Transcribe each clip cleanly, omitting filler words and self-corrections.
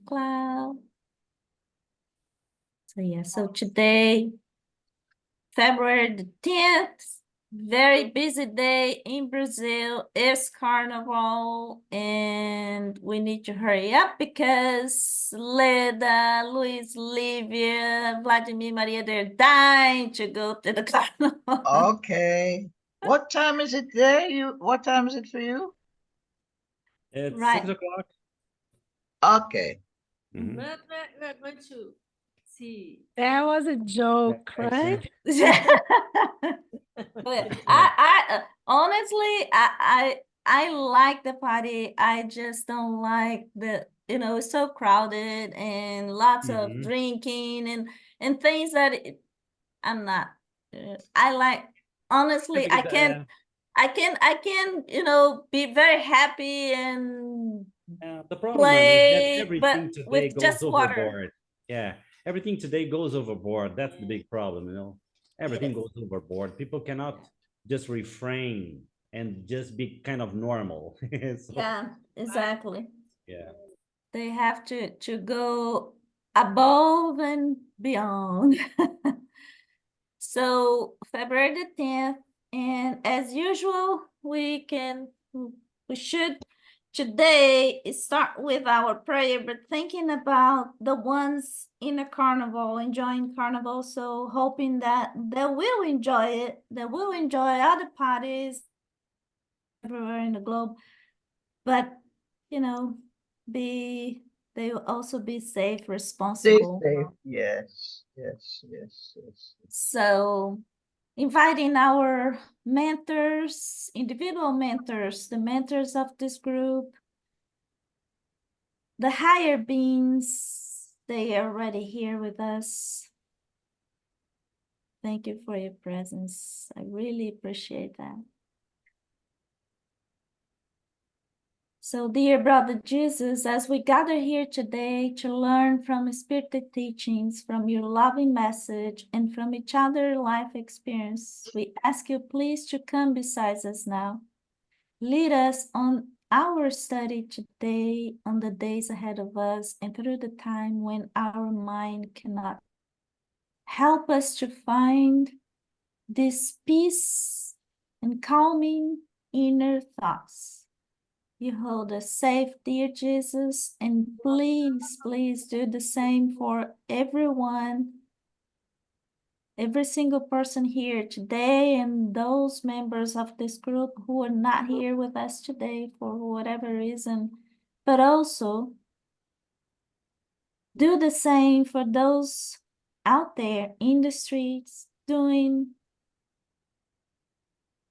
cloud. So yeah, so today, February the 10th, very busy day in Brazil. It's Carnival, and we need to hurry up because Leda, Luiz, Livia, Vladimir, Maria, they're dying to go to the carnival. Okay. What time is it there? What time is it for you? It's Right. 6 o'clock. Okay. Mhm. But we're going to see. That was a joke, right? But I honestly, I like the party. I just don't like it's so crowded and lots of Mhm. drinking and things that I'm not. I like, honestly, I can, be very happy and The problem is that play, but everything today with goes just water. overboard. Yeah, everything today goes overboard. That's the big problem, you know. Everything Yes. goes overboard. People cannot just refrain and just be kind of normal. So, Yeah, exactly. yeah. They have to go above and beyond. So February the 10th, and as usual, we should today start with our prayer, but thinking about the ones in the carnival, enjoying carnival, so hoping that they will enjoy it, they will enjoy other parties everywhere in the globe, but they will also be safe, Stay responsible. safe. Yes. Yes. Yes. Yes. So inviting our mentors, individual mentors, the mentors of this group, the higher beings, they are already here with us. Thank you for your presence. I really appreciate that. So, dear brother Jesus, as we gather here today to learn from spirited teachings, from your loving message, and from each other life experience, we ask you please to come beside us now. Lead us on our study today, on the days ahead of us, and through the time when our mind cannot. Help us to find this peace and calming inner thoughts. You hold us safe, dear Jesus, and please, please do the same for everyone, every single person here today, and those members of this group who are not here with us today for whatever reason, but also do the same for those out there in the streets doing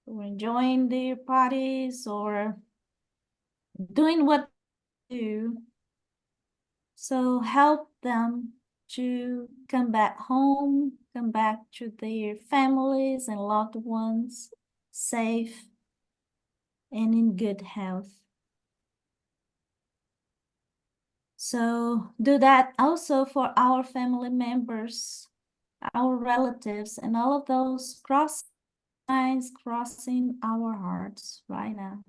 or enjoying their parties or doing what they do. So help them to come back home, come back to their families and loved ones, safe and in good health. So do that also for our family members, our relatives, and all of those lines crossing our hearts right now.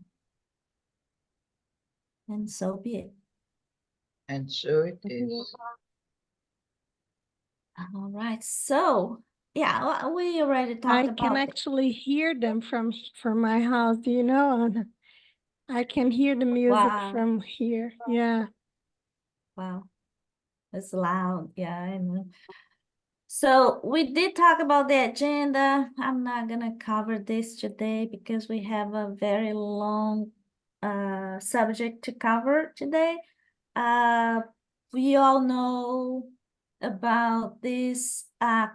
And so be it. And so it is. All right. So yeah, we already talked I about can actually hear them from my house, do you know? And I can hear the music Wow. from here. Yeah. Wow. It's loud. Yeah, I know. So we did talk about the agenda. I'm not gonna cover this today because we have a very long subject to cover today. We all know about this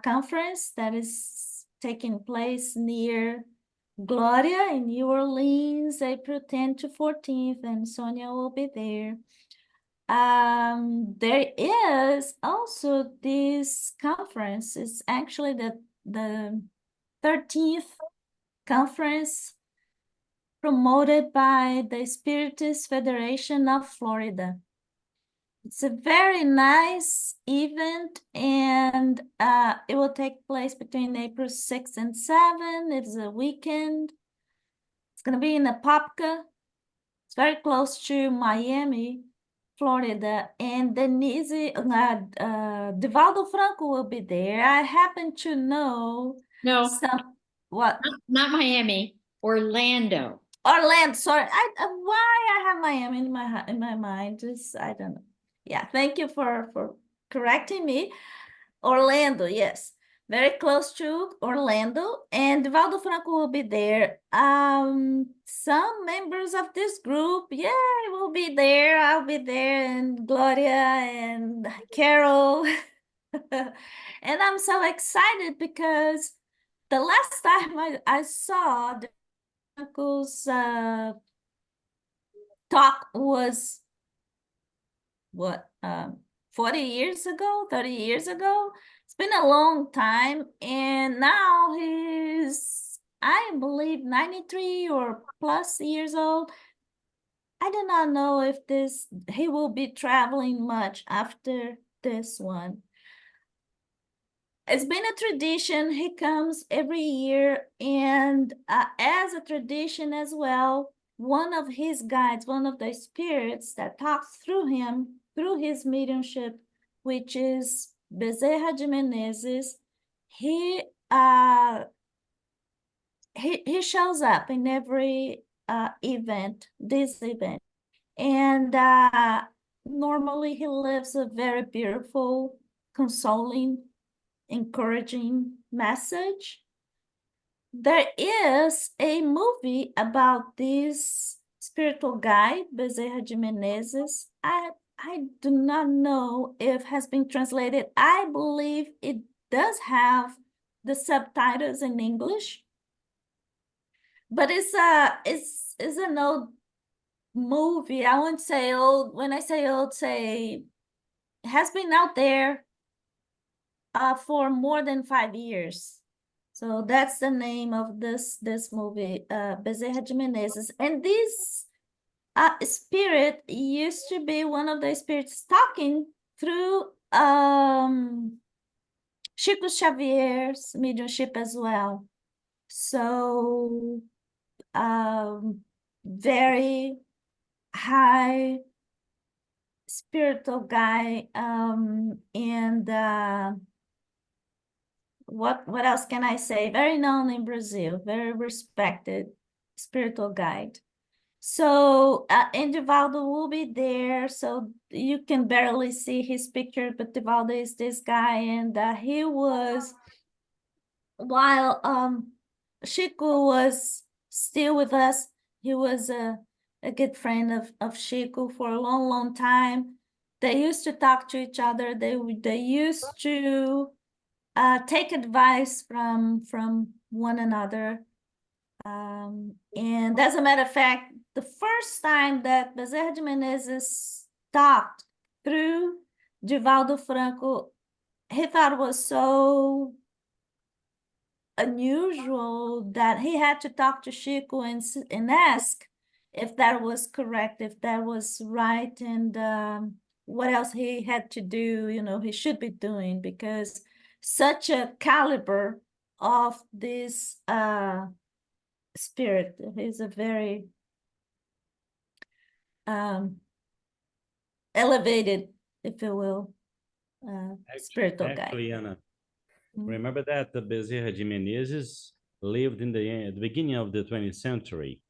conference that is taking place near Gloria in New Orleans, April 10th to 14th, and Sonia will be there. There is also this conference. It's actually the 13th conference promoted by the Spiritist Federation of Florida. It's a very nice event, and it will take place between April 6th and 7th. It's a weekend. It's going to be in Apopka. It's very close to Miami, Florida, and Divaldo Franco will be there. I happen to know No, some, what? not Miami, Orlando. Orlando, sorry. Why I have Miami in my mind? Just I don't know. Yeah, thank you for correcting me. Orlando, yes, very close to Orlando, and Divaldo Franco will be there. Some members of this group, yeah, will be there. I'll be there, and Gloria and Carol, and I'm so excited because the last time I saw the Franco's talk was what 40 years ago, 30 years ago. It's been a long time, and now he's, I believe, 93 or plus years old. I do not know if he will be traveling much after this one. It's been a tradition. He comes every year, and as a tradition as well, one of his guides, one of the spirits that talks through him, through his mediumship, which is Bezerra de Menezes, he shows up in every event, this event. And normally he lives a very beautiful, consoling, encouraging message. There is a movie about this spiritual guide, Bezerra de Menezes. I do not know if has been translated. I believe it does have the subtitles in English, but it's an old movie. I won't say old. When I say old, say it has been out there for more than 5 years. So that's the name of this movie, Bezerra de Menezes. And this spirit used to be one of the spirits talking through Chico Xavier's mediumship as well. So very high spiritual guy, and what else can I say? Very known in Brazil, very respected spiritual guide. So and Divaldo will be there, so you can barely see his picture, but Divaldo is this guy, and he was, while Chico was still with us, he was a good friend of Chico for a long time. They used to talk to each other. They used to take advice from one another. And as a matter of fact, the first time that Bezerra de Menezes talked through Divaldo Franco, he thought it was so unusual that he had to talk to Chico and ask if that was correct, if that was right, and what else he had to do, he should be doing, because such a caliber of this spirit. He's a very elevated, if you will, spiritual guy. Actually, Anna, Mm. remember that the Bezerra de Menezes lived in the beginning of the 20th century,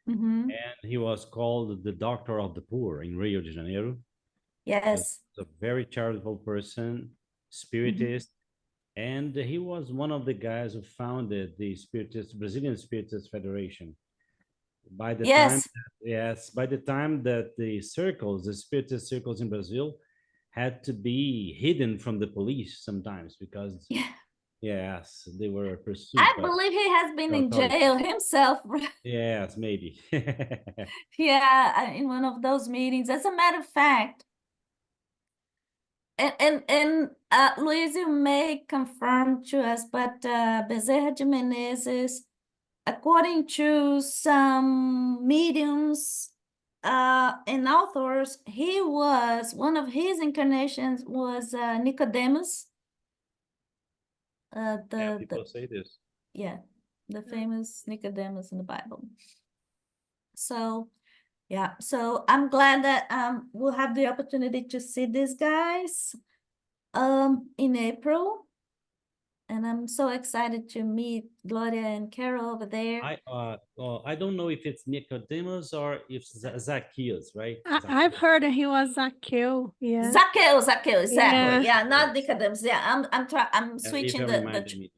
Mhm. and he was called the doctor of the poor in Rio de Janeiro. Yes. A very charitable person, spiritist, and he was one of the guys who founded the Brazilian Spiritist Federation. By the time, Yes. by the time that the spiritist circles in Brazil had to be hidden from the police sometimes because Yeah. yes, they were pursued I by believe he has been the in authorities. jail himself. Yes, maybe. Yeah, in one of those meetings. As a matter of fact, and Luiz, you may confirm to us, but Bezerra de Menezes, according to some mediums and authors, he was, one of his incarnations was Nicodemus. People say this. Yeah, the famous Nicodemus in the Bible. So Yeah, so I'm glad that we'll have the opportunity to see these guys in April. And I'm so excited to meet Gloria and Carol over there. I don't know if it's Nicodemus or if Zacchaeus, right? I've heard that he was Zacchaeus. Yeah. Zacchaeus, exactly. Yeah. Yeah, not Yes. Nicodemus. Yeah, I'm If switching you the remind me.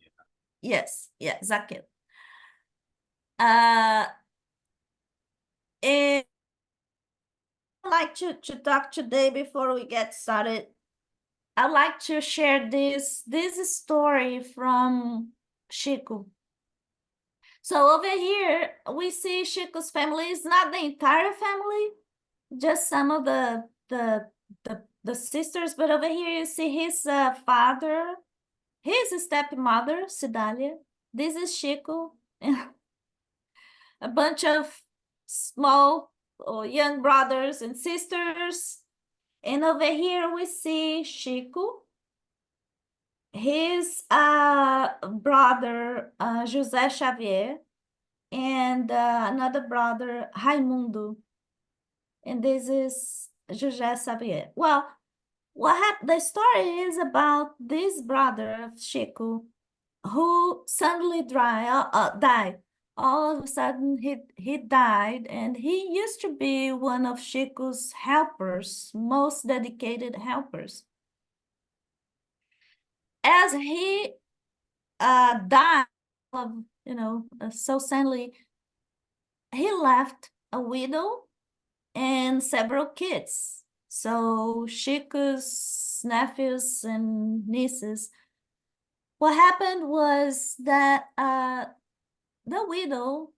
yes, yeah, Zacchaeus. And I'd like to talk today before we get started. I'd like to share this story from Chico. So over here, we see Chico's family. It's not the entire family, just some of the sisters. But over here, you see his father, his stepmother, Cidalia. This is Chico. A bunch of small or young brothers and sisters. And over here, we see Chico, his brother, José Xavier, and another brother, Raimundo. And this is José Xavier. Well, what happened? The story is about this brother of Chico who suddenly died. All of a sudden, he died, and he used to be one of Chico's helpers, most dedicated helpers. As he died, so suddenly, he left a widow and several kids. So Chico's nephews and nieces. What happened was that the widow,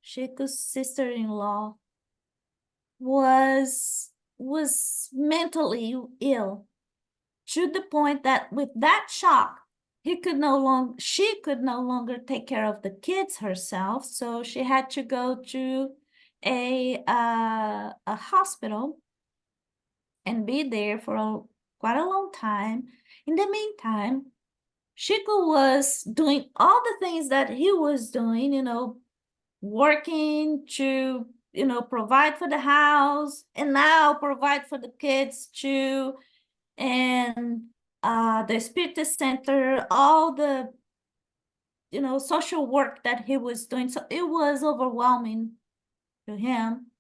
Chico's sister-in-law, was mentally ill to the point that with that shock, she could no longer take care of the kids herself. So she had to go to a hospital and be there for quite a long time. In the meantime, Chico was doing all the things that he was doing, working to, provide for the house and now provide for the kids too. And the Spirit Center, all the, social work that he was doing. So it was overwhelming to him.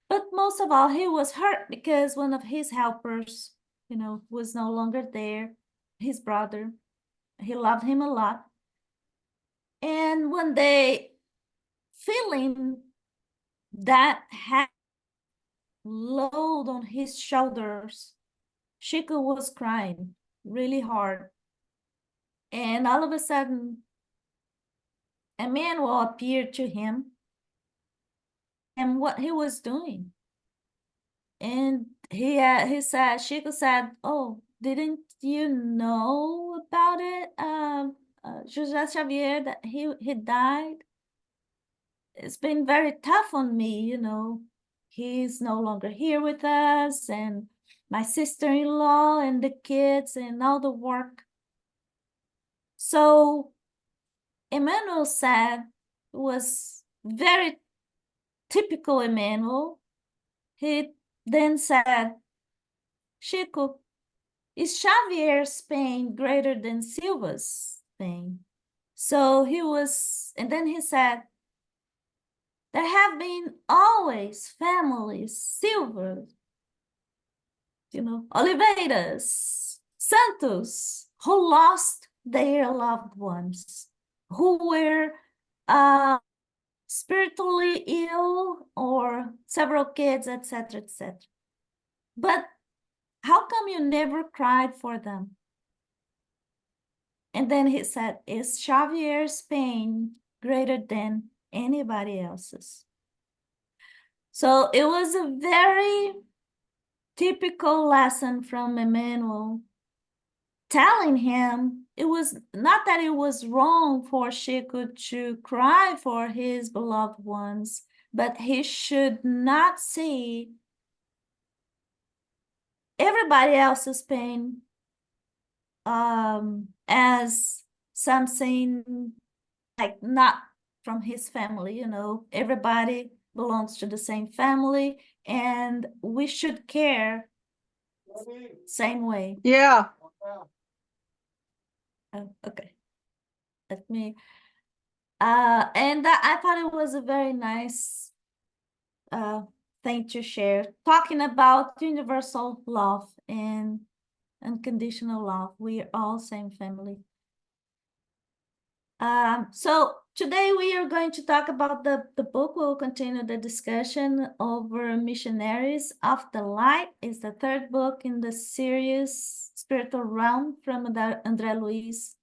But most of all, he was hurt because one of his helpers, was no longer there, his brother. He loved him a lot. And one day, feeling that heavy load on his shoulders, Chico was crying really hard. And all of a sudden, Emmanuel appeared to him and what he was doing. And Chico said, "Oh, didn't you know about it, José Xavier, that he died? It's been very tough on me, He's no longer here with us, and my sister-in-law and the kids and all the work." So Emmanuel said, it was very typical Emmanuel. He then said, "Chico, is Xavier's pain greater than Silva's pain?" So and then he said, "There have been always families, Silva, Oliveiras, Santos, who lost their loved ones, who were spiritually ill or several kids, etc., etc. But how come you never cried for them?" And then he said, "Is Xavier's pain greater than anybody else's?" So it was a very typical lesson from Emmanuel, telling him it was not that it was wrong for Chico to cry for his beloved ones, but he should not see everybody else's pain as something like not from his family. Everybody belongs to the same family, and we should care same way. Yeah. Oh, okay. Let me. And I thought it was a very nice thing to share, talking about universal love and unconditional love. We are all same family. So today we are going to talk about the book. We'll continue the discussion over Missionaries of the Light. Is the third book in the series Spiritual Realm from André Luiz.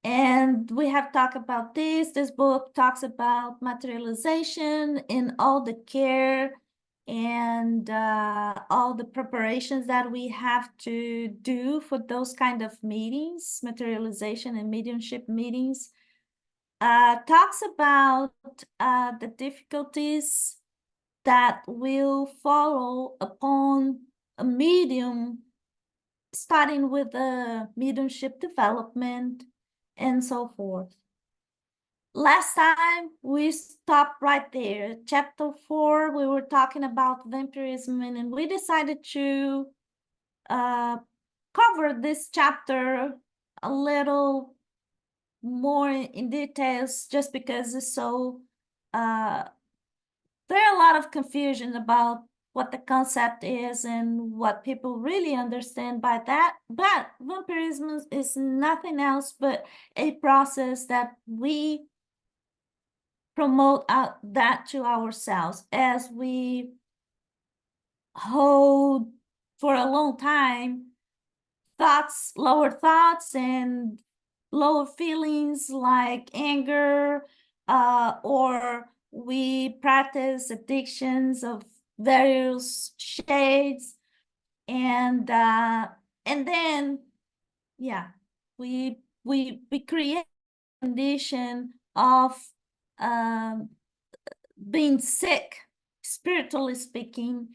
And we have talked about this. This book talks about materialization and all the care and all the preparations that we have to do for those kind of meetings, materialization and mediumship meetings. Talks about the difficulties that will follow upon a medium, starting with the mediumship development and so forth. Last time we stopped right there. Chapter 4, we were talking about vampirism, and we decided to cover this chapter a little more in details, just because it's so there are a lot of confusion about what the concept is and what people really understand by that. But vampirism is nothing else but a process that we promote that to ourselves as we hold for a long time lower thoughts and lower feelings like anger, or we practice addictions of various shades, and then we create a condition of being sick, spiritually speaking,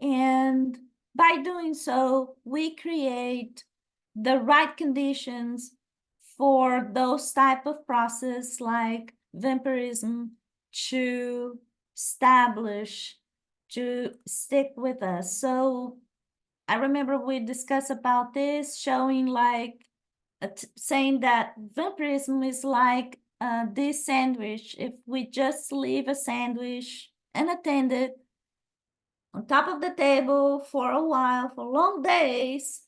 and by doing so we create the right conditions for those type of process like vampirism to establish, to stick with us. So I remember we discussed about this, showing like saying that vampirism is like this sandwich. If we just leave a sandwich unattended on top of the table for a while, for long days,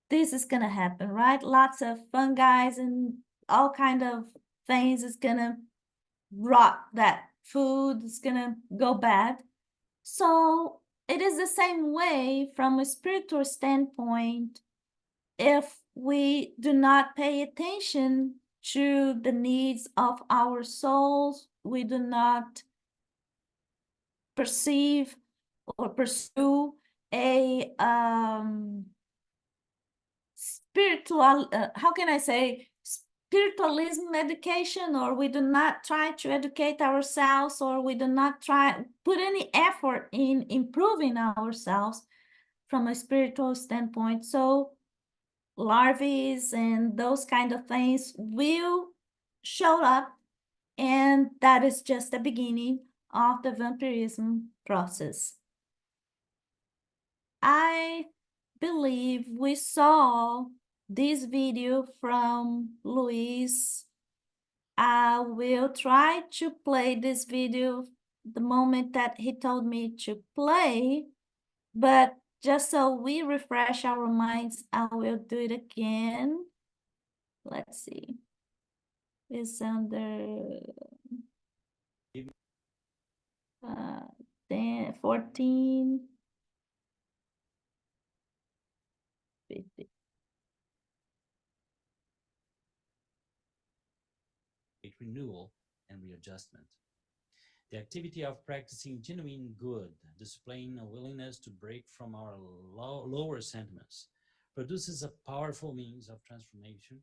this is gonna happen, right? Lots of fungi and all kind of things is gonna rot that food, it's gonna go bad. So it is the same way from a spiritual standpoint. If we do not pay attention to the needs of our souls, we do not perceive or pursue a spiritual, how can I say, spiritualism education, or we do not try to educate ourselves, or we do not put any effort in improving ourselves from a spiritual standpoint. So larvae and those kind of things will show up, and that is just the beginning of the vampirism process. I believe we saw this video from Luiz. I will try to play this video the moment that he told me to play, but just so we refresh our minds, I will do it again. Let's see. It's under 10, 14, 50. Renewal and readjustment. The activity of practicing genuine good, displaying a willingness to break from our lower sentiments, produces a powerful means of transformation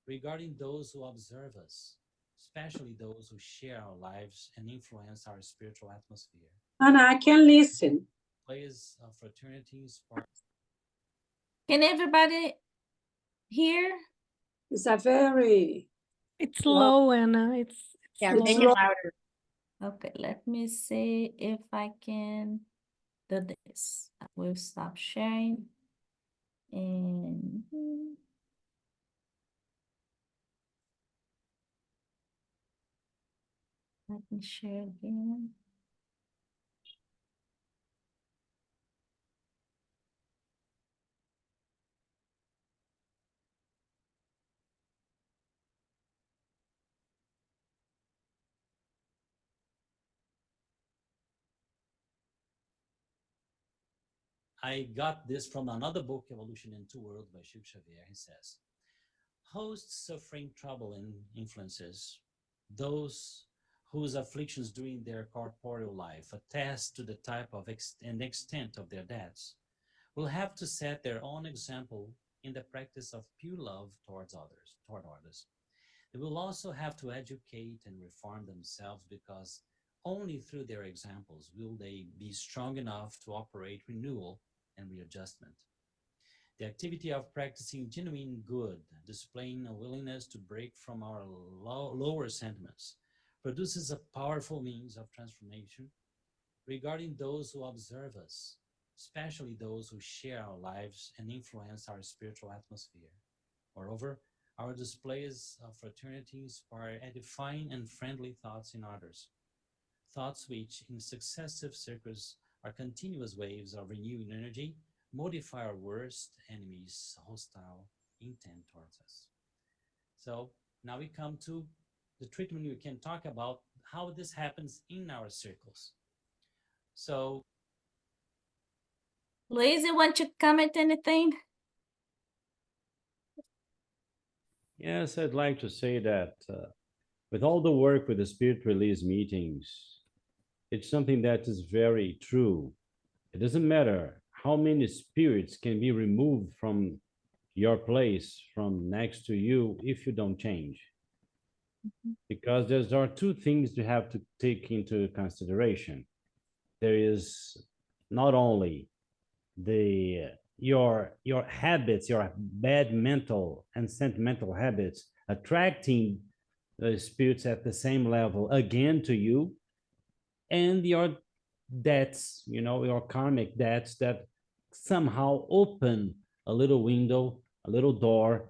regarding those who observe us, especially those who share our lives and influence our spiritual atmosphere. Anna, I can listen. Plays of fraternity spark. Can everybody hear? It's a very It's low, Anna. It's Yeah, low. make it louder. Okay, let me see if I can do this. I will stop sharing. And let me share again. I got this from another book, Evolution in Two Worlds by Chico Xavier. He says, hosts suffering trouble and influences, those whose afflictions during their corporeal life attest to the type of and extent of their debts, will have to set their own example in the practice of pure love toward others. They will also have to educate and reform themselves, because only through their examples will they be strong enough to operate renewal and readjustment. The activity of practicing genuine good, displaying a willingness to break from our lower sentiments, produces a powerful means of transformation regarding those who observe us, especially those who share our lives and influence our spiritual atmosphere. Moreover, our displays of fraternity inspire edifying and friendly thoughts in others, thoughts which, in successive circles, are continuous waves of renewing energy, modify our worst enemies' hostile intent towards us. So now we come to the treatment. We can talk about how this happens in our circles. So, Luiz, you want to comment anything? Yes, I'd like to say that with all the work with the spirit release meetings, it's something that is very true. It doesn't matter how many spirits can be removed from your place, from next to you, if you don't change. Because there are two things you have to take into consideration. There is not only your habits, your bad mental and sentimental habits, attracting the spirits at the same level again to you, and your debts, your karmic debts that somehow open a little window, a little door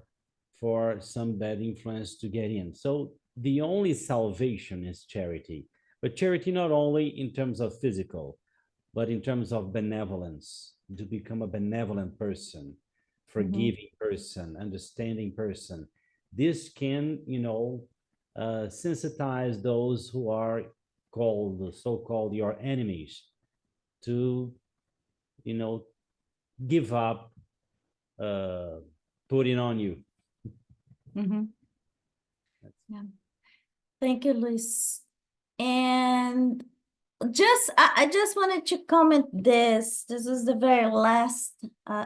for some bad influence to get in. So the only salvation is charity, but charity not only in terms of physical, but in terms of benevolence, to become a benevolent person, forgiving person, understanding person. This can, sensitize those who are called, so-called your enemies, to, give up putting on you. Yeah. Thank you, Luis. And I just wanted to comment this. This is the very last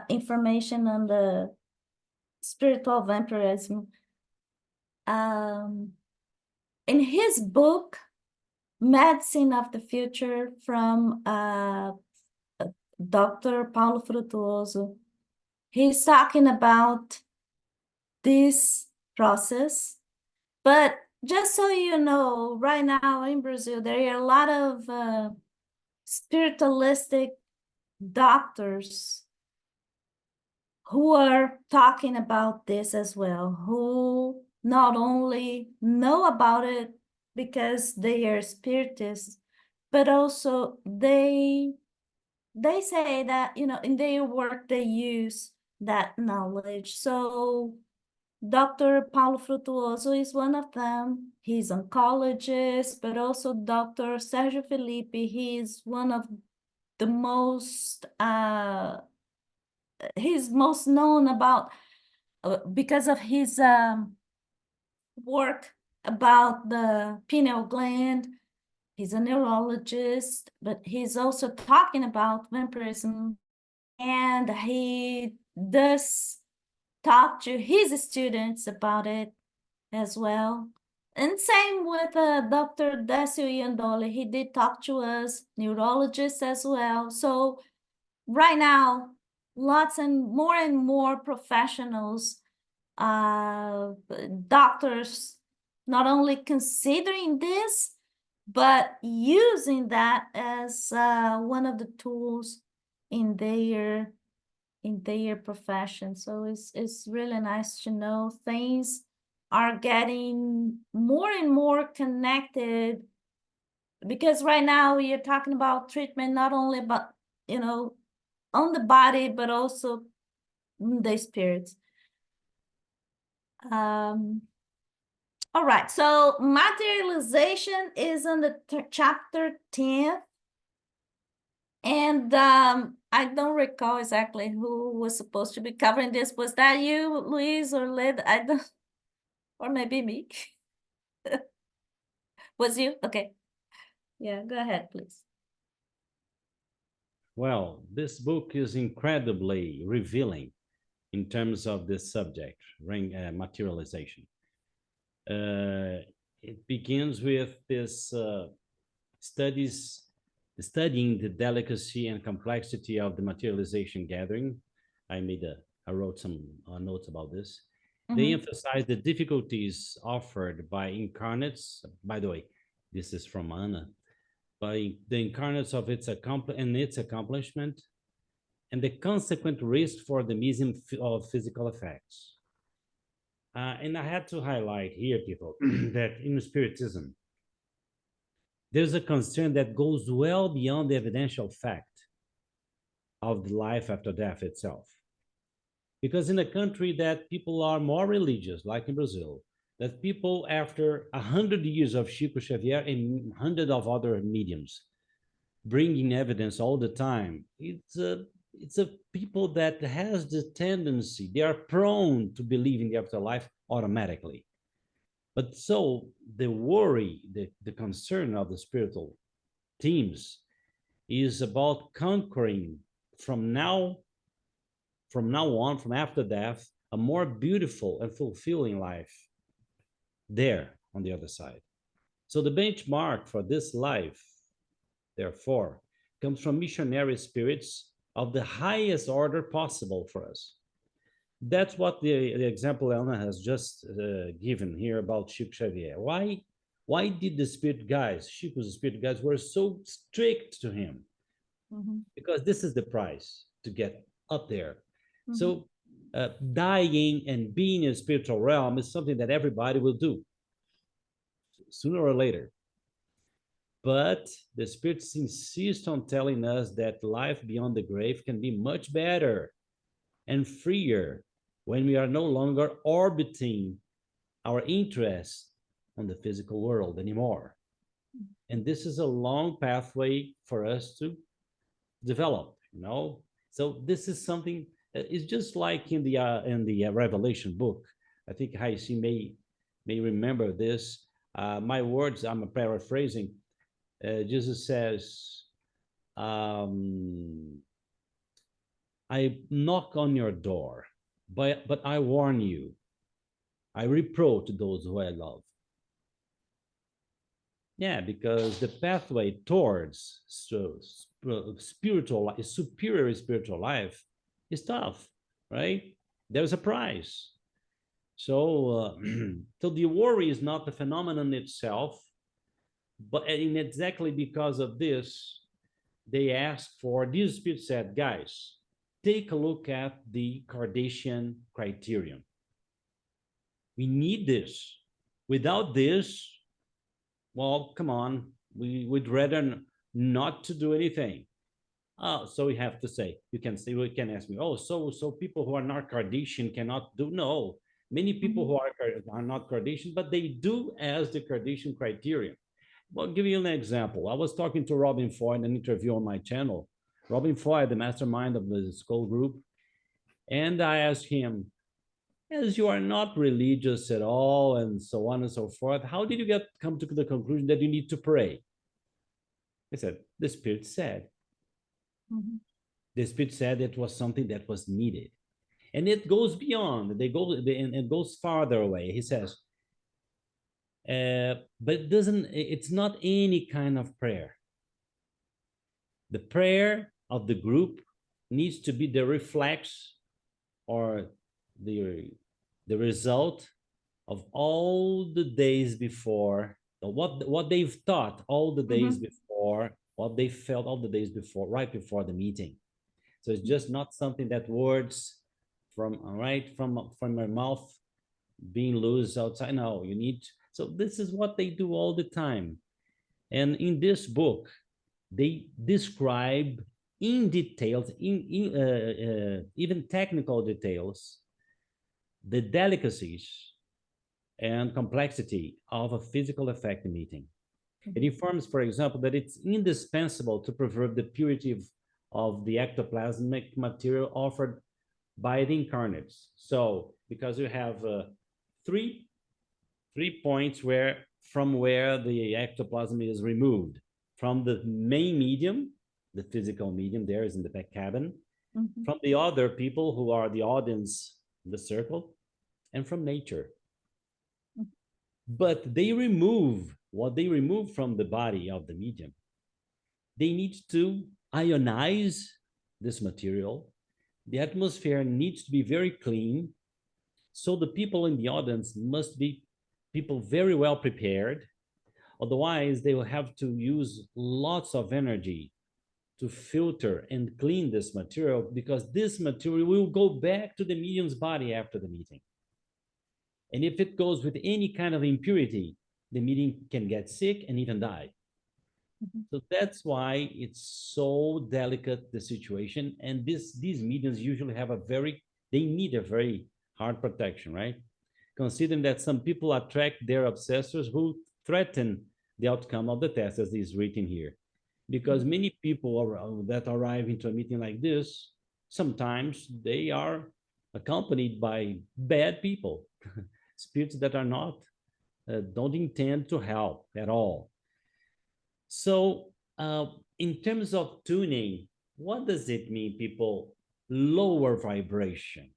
information on the spiritual vampirism. In his book, Medicine of the Future, from Dr. Paulo Frutuoso, he's talking about this process. But just so you know, right now in Brazil, there are a lot of spiritualistic doctors who are talking about this as well, who not only know about it because they are spiritists, but also they say that, in their work, they use that knowledge. So Dr. Paulo Frutuoso is one of them. He's an oncologist, but also Dr. Sergio Felipe. He is one of the most, he's most known about, because of his work about the pineal gland. He's a neurologist, but he's also talking about vampirism, and he does talk to his students about it as well. And same with Dr. Décio Iandoli. He did talk to us, neurologists as well. So right now, lots and more professionals, doctors, not only considering this, but using that as one of the tools in their profession. So it's really nice to know things are getting more and more connected, because right now we are talking about treatment not only about, on the body, but also the spirits. All right, so materialization is on the chapter 10. And I don't recall exactly who was supposed to be covering this. Was that you, Luiz, or Lid? I don't, or maybe me. Was you? Okay. Yeah, go ahead, please. Well, this book is incredibly revealing in terms of this subject, materialization. It begins with this studying the delicacy and complexity of the materialization gathering. I wrote some notes about this. They emphasize the difficulties offered by incarnates. By the way, this is from Anna. By the incarnates of its accomplishment, and the consequent risk for the measure of physical effects. And I had to highlight here, people, that in Spiritism, there's a concern that goes well beyond the evidential fact of the life after death itself. Because in a country that people are more religious, like in Brazil, that people after 100 years of Chico, Xavier, and hundreds of other mediums bringing evidence all the time, it's a people that has the tendency, they are prone to believe in the afterlife automatically. But so the worry, the concern of the spiritual teams is about conquering from now on, from after death, a more beautiful and fulfilling life there on the other side. So the benchmark for this life, therefore, comes from missionary spirits of the highest order possible for us. That's what the example Elna has just given here about Chico Xavier. Why did the spirit guides, Chico's spirit guides, were so strict to him? Because this is the price to get up there. So dying and being in a spiritual realm is something that everybody will do sooner or later. But the spirits insist on telling us that life beyond the grave can be much better and freer when we are no longer orbiting our interest on the physical world anymore. And this is a long pathway for us to develop, So this is something, it's just like in the Revelation book. I think Haisi may remember this. My words, I'm paraphrasing. Jesus says, I knock on your door, but I warn you, I reproach those who I love. Yeah, because the pathway towards spiritual, superior spiritual life is tough, right? There's a price. So, so the worry is not the phenomenon itself, but exactly because of this, they asked for, this spirit said, guys, take a look at the Kardashian criterion. We need this. Without this, well, come on, we'd rather not to do anything. So we have to say, you can ask me, so people who are not Kardashian cannot do? No, many people who are not Kardashian, but they do as the Kardashian criterion. Well, I'll give you an example. I was talking to Robin Foy in an interview on my channel. Robin Foy, the mastermind of the Skull Group. And I asked him, as you are not religious at all, and so on and so forth, how did you come to the conclusion that you need to pray? He said, the Spirit said. The Spirit said it was something that was needed. And it goes beyond, it goes farther away. He says, but it's not any kind of prayer. The prayer of the group needs to be the reflex or the result of all the days before, what they've thought all the days before, what they felt all the days before, right before the meeting. So it's just not something that words from my mouth being loose outside. No, you need. So this is what they do all the time. And in this book, they describe in details, even technical details, the delicacies and complexity of a physical effect meeting. It informs, for example, that it's indispensable to preserve the purity of the ectoplasmic material offered by the incarnates. So, because you have three points from where the ectoplasm is removed, from the main medium, the physical medium, there is in the back cabin, from the other people who are the audience in the circle, and from nature. But they remove what they remove from the body of the medium. They need to ionize this material. The atmosphere needs to be very clean. So the people in the audience must be people very well prepared. Otherwise, they will have to use lots of energy to filter and clean this material, because this material will go back to the medium's body after the meeting. And if it goes with any kind of impurity, the medium can get sick and even die. So that's why it's so delicate, the situation. And these mediums usually have they need a very hard protection, right? Considering that some people attract their obsessors who threaten the outcome of the test, as is written here. Because many people that arrive into a meeting like this, sometimes they are accompanied by bad people, spirits that are not, don't intend to help at all. So in terms of tuning, what does it mean, people? Lower vibration.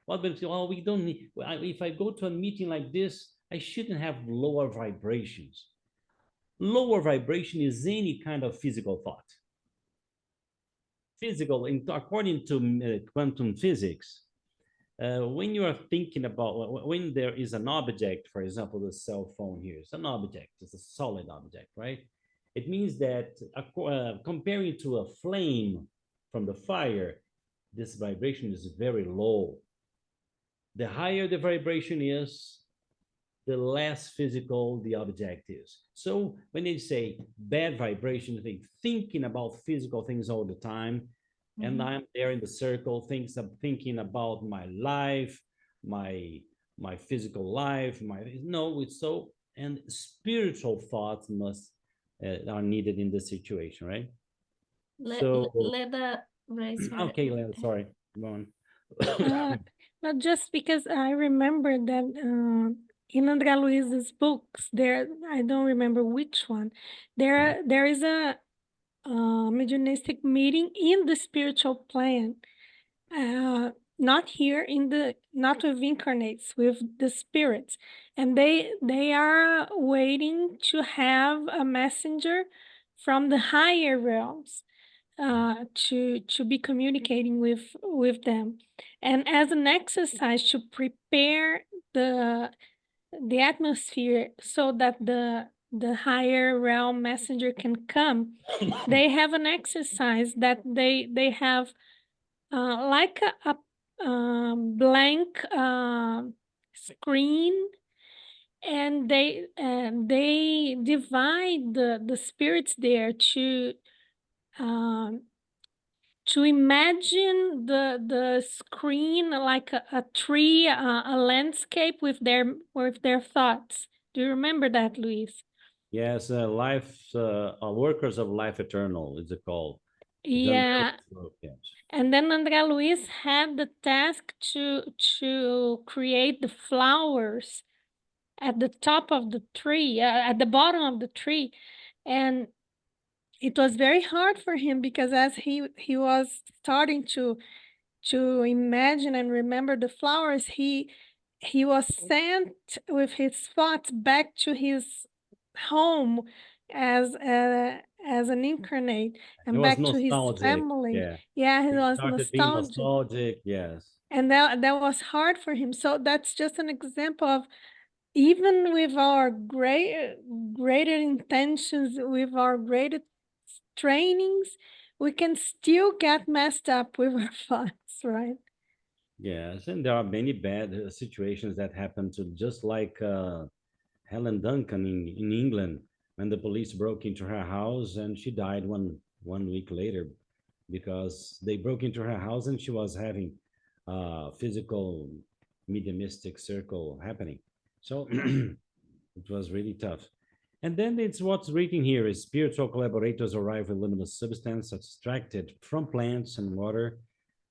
Well, but oh, we don't need, if I go to a meeting like this, I shouldn't have lower vibrations. Lower vibration is any kind of physical thought. Physical, according to quantum physics, when you are thinking about, when there is an object, for example, the cell phone here, it's an object, it's a solid object, right? It means that comparing to a flame from the fire, this vibration is very low. The higher the vibration is, the less physical the object is. So when they say bad vibration, thinking about physical things all the time, and I'm there in the circle, thinking about my life, my physical life, no, it's so, and spiritual thoughts are needed in this situation, right? Leda raise her. Okay, Leda, sorry, go on. Not just because I remember that in Andrea Luiz's books, I don't remember which one, there is a mediumistic meeting in the spiritual plane, not here not with incarnates, with the spirits, and they are waiting to have a messenger from the higher realms to be communicating with them, and as an exercise to prepare the atmosphere so that the higher realm messenger can come. They have an exercise that they have like a blank screen, and they divide the spirits there to imagine the screen like a tree, a landscape with their thoughts. Do you remember that, Luis? Yes, workers of life eternal is it called? Yeah. Yes. And then Andrea Luis had the task to create the flowers at the top of the tree, at the bottom of the tree, and it was very hard for him because as he was starting to imagine and remember the flowers, he was sent with his thoughts back to his home as an incarnate and back to his family. Yeah, he was nostalgic. Yes. And that was hard for him. So that's just an example of even with our greater intentions, with our greater trainings, we can still get messed up with our thoughts, right? Yes, and there are many bad situations that happen to, just like Helen Duncan in England, when the police broke into her house and she died one week later because they broke into her house and she was having physical mediumistic circle happening. So it was really tough. And then it's what's written here is spiritual collaborators arrive with luminous substance extracted from plants and water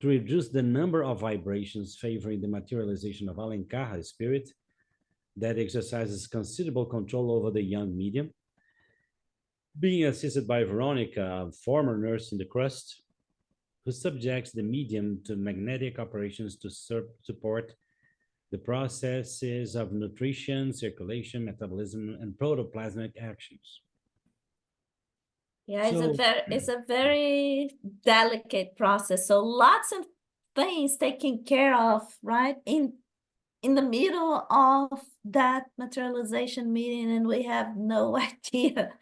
to reduce the number of vibrations favoring the materialization of Alencar spirit that exercises considerable control over the young medium. Being assisted by Veronica, a former nurse in the crust, who subjects the medium to magnetic operations to support the processes of nutrition, circulation, metabolism, and protoplasmic actions. Yeah, So- it's a very delicate process. So lots of things taken care of, right? In the middle of that materialization meeting, and we have no idea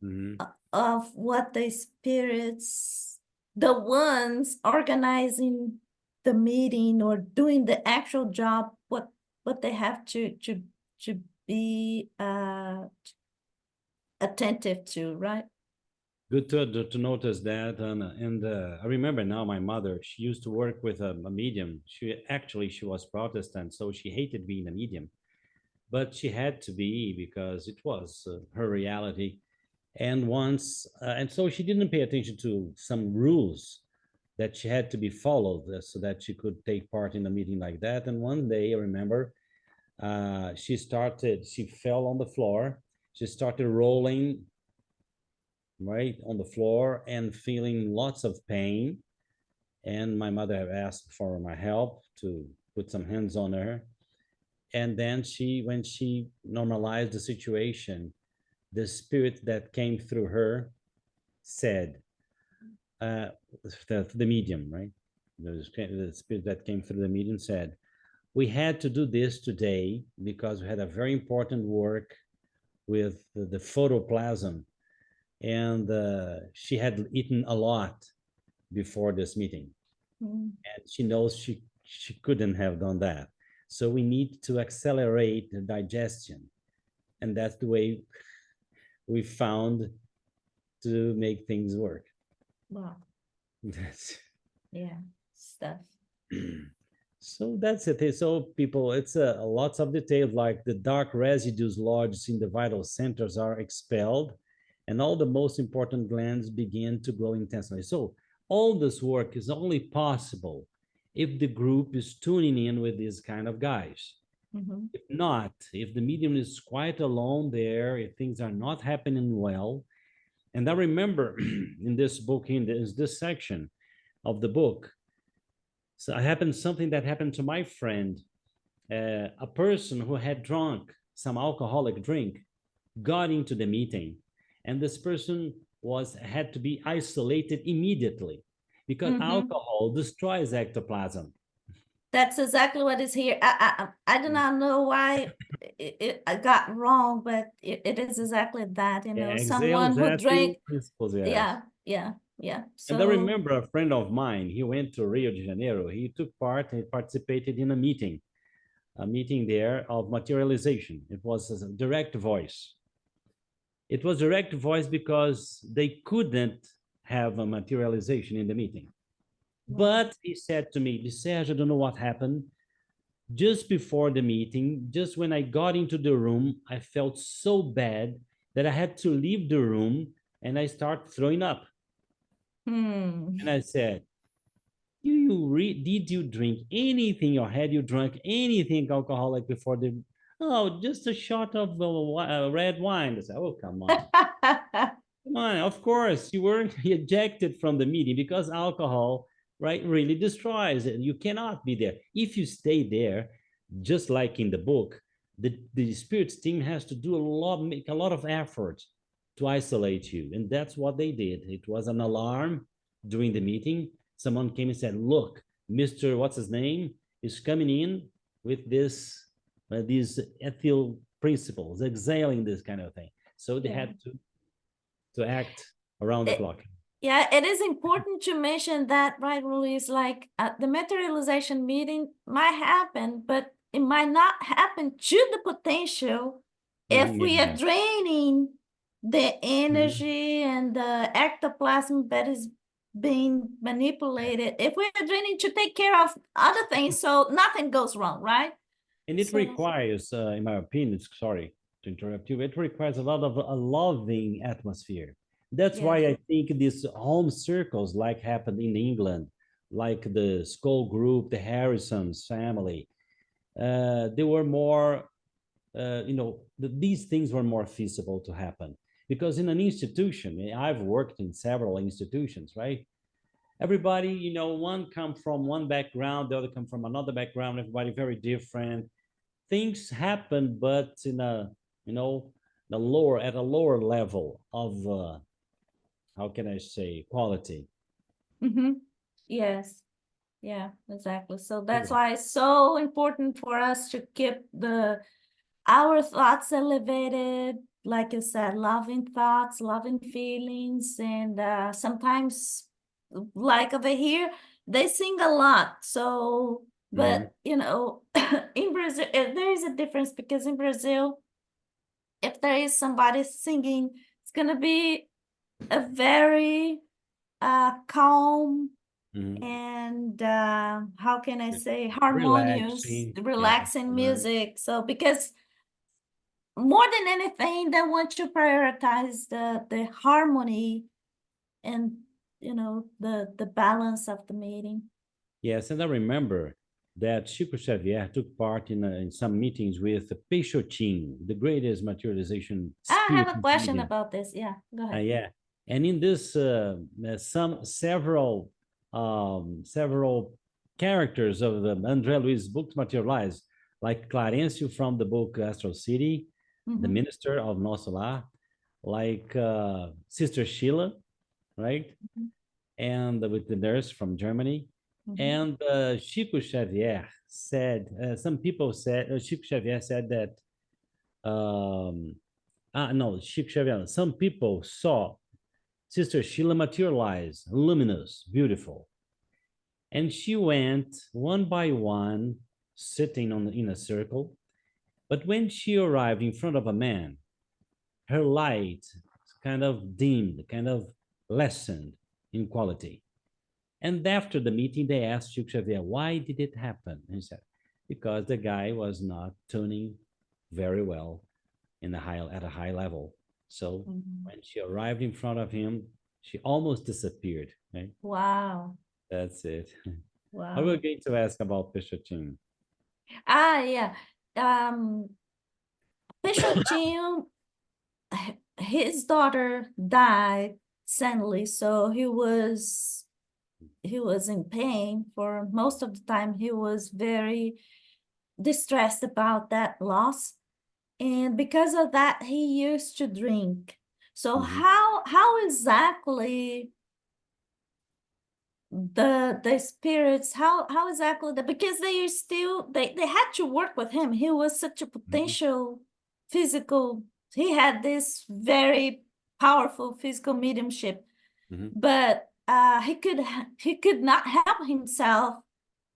Mhm. of what the spirits, the ones organizing the meeting or doing the actual job, what they have to be attentive to, right? Good to notice that. And I remember now my mother, she used to work with a medium. She was Protestant, so she hated being a medium. But she had to be because it was her reality. And and so she didn't pay attention to some rules that she had to be followed so that she could take part in a meeting like that. And one day, I remember, she fell on the floor. She started rolling right on the floor and feeling lots of pain. And my mother asked for my help to put some hands on her. And then when she normalized the situation, the spirit that came through her said, the medium, right? The spirit that came through the medium said, we had to do this today because we had a very important work with the photoplasm. And she had eaten a lot before this meeting. Mm. And she knows she couldn't have done that. So we need to accelerate the digestion. And that's the way we found to make things work. Wow. That's Yeah, stuff. so that's it. So people, it's lots of details like the dark residues lodged in the vital centers are expelled and all the most important glands begin to grow intensely. So all this work is only possible if the group is tuning in with these kind of guys. Mhm. If not, if the medium is quite alone there, if things are not happening well. And I remember in this book, in this section of the book, so something that happened to my friend, a person who had drunk some alcoholic drink, got into the meeting, and this person had to be isolated immediately because alcohol destroys ectoplasm. That's exactly what is here. I do not know why I got wrong, but it is exactly that, Yeah, someone who exhausting drank. principles, yes. Yeah. And I So remember a friend of mine, he went to Rio de Janeiro. He participated in a meeting there of materialization. It was a direct voice. It was direct voice because they couldn't have a materialization in the meeting. But he said to me, Sergio, I don't know what happened. Just before the meeting, just when I got into the room, I felt so bad that I had to leave the room and I started throwing up. And I said, did you drink anything or had you drunk anything alcoholic before the, oh, just a shot of red wine. I said, oh, come on. Come on, of course, you were ejected from the meeting because alcohol, right, really destroys it. You cannot be there. If you stay there, just like in the book, the spirits team has to do make a lot of effort to isolate you. And that's what they did. It was an alarm during the meeting. Someone came and said, look, Mr. What's his name is coming in with this these ethyl principles, exhaling this kind of thing. So they had to act around the clock. Yeah, it is important to mention that, right, Luis? Like the materialization meeting might happen, but it might not happen to the potential if we are draining the energy and the ectoplasm that is being manipulated. If we are draining to take care of other things, so nothing goes wrong, right? And it requires, in my opinion, sorry to interrupt you, it requires a lot of a loving atmosphere. That's why I think these home circles, like happened in England, like the Skull Group, the Harrison's family, they were more, these things were more feasible to happen. Because in an institution, I've worked in several institutions, right? Everybody, one come from one background, the other come from another background, everybody very different. Things happen, but in a, at a lower level of, how can I say, quality. Yes. Yeah, exactly. So that's why it's so important for us to keep our thoughts elevated, like you said, loving thoughts, loving feelings, and sometimes, like over here, they sing a lot. So, but in Brazil, there is a difference because in Brazil, if there is somebody singing, it's gonna be a very calm and how can I say, harmonious, relaxing music. So because more than anything, they want to prioritize the harmony and the balance of the meeting. Yes, and I remember that Chico Xavier took part in some meetings with Peixotinho, the greatest materialization I spirit. have a question about this. Yeah, go ahead. Yeah, and in this, several characters of the André Luiz books materialize, like Clarencio from the book Astral City, the minister of Nosso Lar, like Sister Sheila, right? And with the nurse from Germany. And Chico Xavier said, some people said, Chico Xavier said that, no, Chico Xavier, some people saw Sister Sheila materialize, luminous, beautiful. And she went one by one, sitting in a circle. But when she arrived in front of a man, her light kind of dimmed, kind of lessened in quality. And after the meeting, they asked Chico Xavier, why did it happen? And he said, because the guy was not tuning very well at a high level. So when she arrived in front of him, she almost disappeared. Right? Wow. That's it. Wow. I was going to ask about Peixotinho. Yeah. Peixotinho, his daughter died suddenly, so he was in pain for most of the time. He was very distressed about that loss, and because of that he used to drink. So how exactly the spirits, how exactly that, because they are still, they had to work with him. He was such a potential physical, he had this very powerful physical mediumship, but he could not help himself,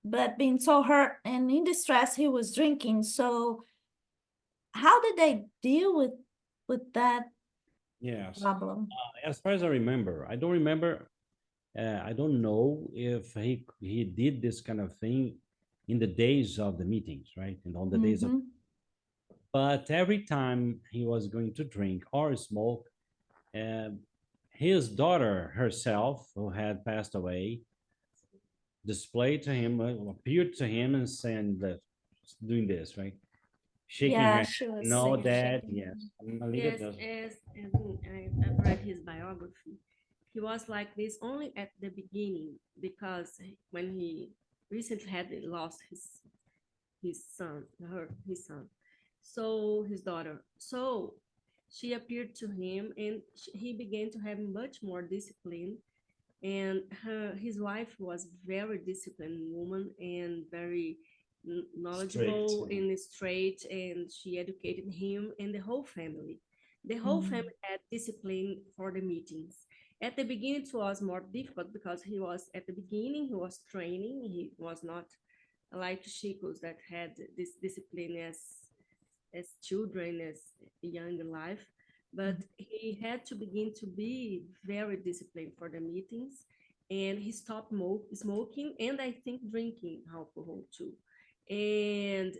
but being so hurt and in distress, he was drinking. So how did they deal with that problem? As far as I remember, I don't remember. I don't know if he did this kind of thing in the days of the meetings, right? And on the days of, but every time he was going to drink or smoke, his daughter herself, who had passed away, displayed to him, appeared to him and saying that, doing this, right? Shaking her. She was No, saying, that, shaking. yes. Yes, as I've read his biography, he was like this only at the beginning, because when he recently had lost his son, his son, so his daughter, so she appeared to him, and he began to have much more discipline. And his wife was very disciplined woman and very knowledgeable and straight, and she educated him and the whole family. The whole family had discipline for the meetings. At the beginning, it was more difficult because he was at the beginning, he was training. He was not like Chico's that had this discipline as children, as young in life. But he had to begin to be very disciplined for the meetings, and he stopped smoking and I think drinking alcohol too. And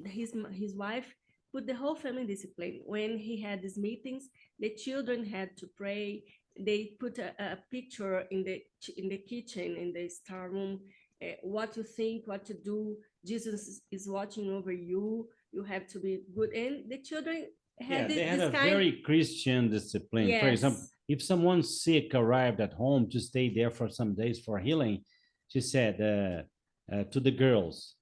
his wife put the whole family in discipline. When he had these meetings, the children had to pray. They put a picture in the kitchen, in the star room, what you think, what to do. Jesus is watching over you. You have to be good. And the children had they had this a kind. very Christian discipline. For example, Yes. if someone sick arrived at home to stay there for some days for healing, she said to the girls,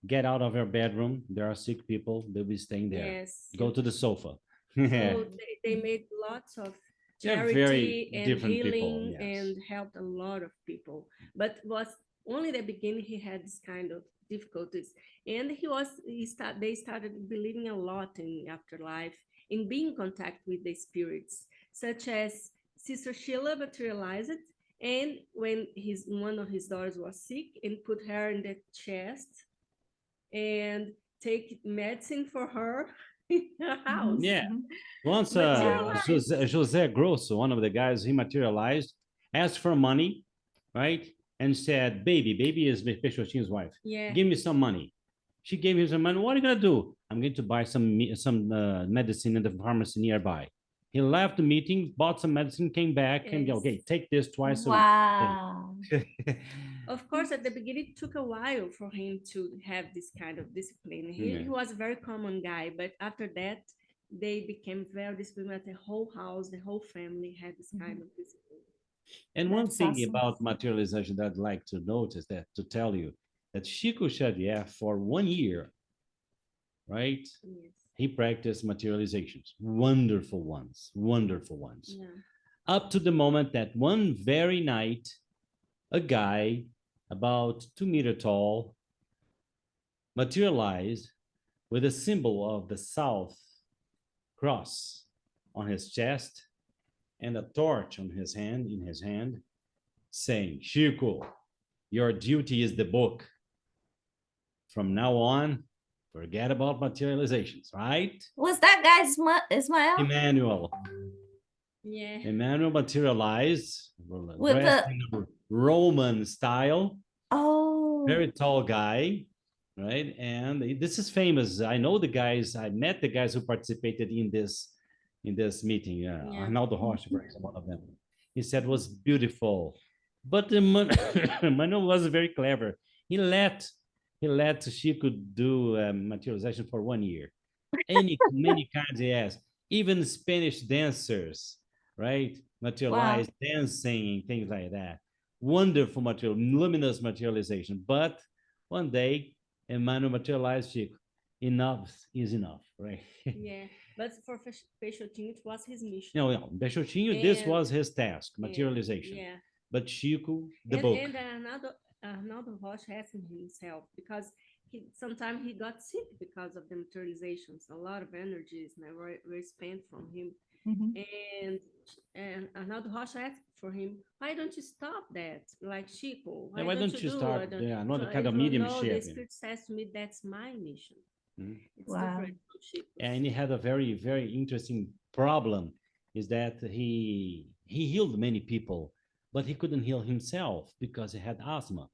get out of your bedroom. There are sick people. They'll be staying there. Yes. Go to the sofa. So they made lots of They're very charity and different people, healing yes. and helped a lot of people. But was only the beginning he had this kind of difficulties. And they started believing a lot in afterlife, in being in contact with the spirits, such as Sister Sheila materialized. And when one of his daughters was sick, and put her in the chest and take medicine for her in her house. Yeah. Once Materialized. Jose Grosso, one of the guys, he materialized, asked for money, right? And said, baby is Peixotinho's wife. Yeah. Give me some money. She gave him some money. What are you gonna do? I'm going to buy some medicine in the pharmacy nearby. He left the meeting, bought some medicine, came back, and Yes. okay, take this twice a Wow. week. Of course, at the beginning, it took a while for him to have this kind of discipline. He Yeah. was a very common guy, but after that, they became very disciplined. The whole house, the whole family had this kind of discipline. And one That's thing awesome. about materialization that I'd like to notice to tell you that Chico Xavier for 1 year, right? Yes. He practiced materializations, wonderful ones. Yeah. Up to the moment that one very night, a guy about 2 meters tall materialized with a symbol of the South Cross on his chest and a torch in his hand, saying, Chico, your duty is the book. From now on, forget about materializations, right? Was that guy Ismael? Emmanuel. Yeah. Emmanuel materialized, With dressed the- in a Roman style, Oh. very tall guy, right? And this is famous. I know the guys, I met the guys who participated in this meeting. Yeah. Arnaldo Rocha, for example, one of them. He said it was beautiful. But Manuel was very clever. He let Chico do materialization for 1 year. Many kinds he has. Even Spanish dancers, right? Materialized, dancing, things like that. Wonderful luminous materialization. But one day, Emmanuel materialized Chico. Enough is enough, right? Yeah. But for Peixotinho, it was his mission. No, Peixotinho, this And- was his task, materialization. Yeah. But Chico, the book. And Arnaldo Rocha asked himself, because sometimes he got sick because of the materializations. A lot of energies were spent from him. And Arnaldo Rocha asked for him, why don't you stop that? Like Chico, Why don't you start another kind of The mediumship? spirit says to me, that's my mission. It's Wow. different from Chico's. And he had a very, very interesting problem, is that he healed many people, but he couldn't heal himself because he had asthma.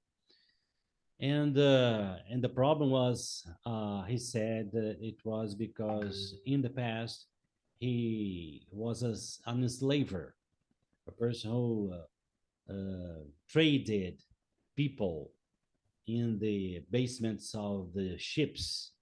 And the problem was, he said it was because in the past he was an enslaver, a person who traded people in the basements of the ships,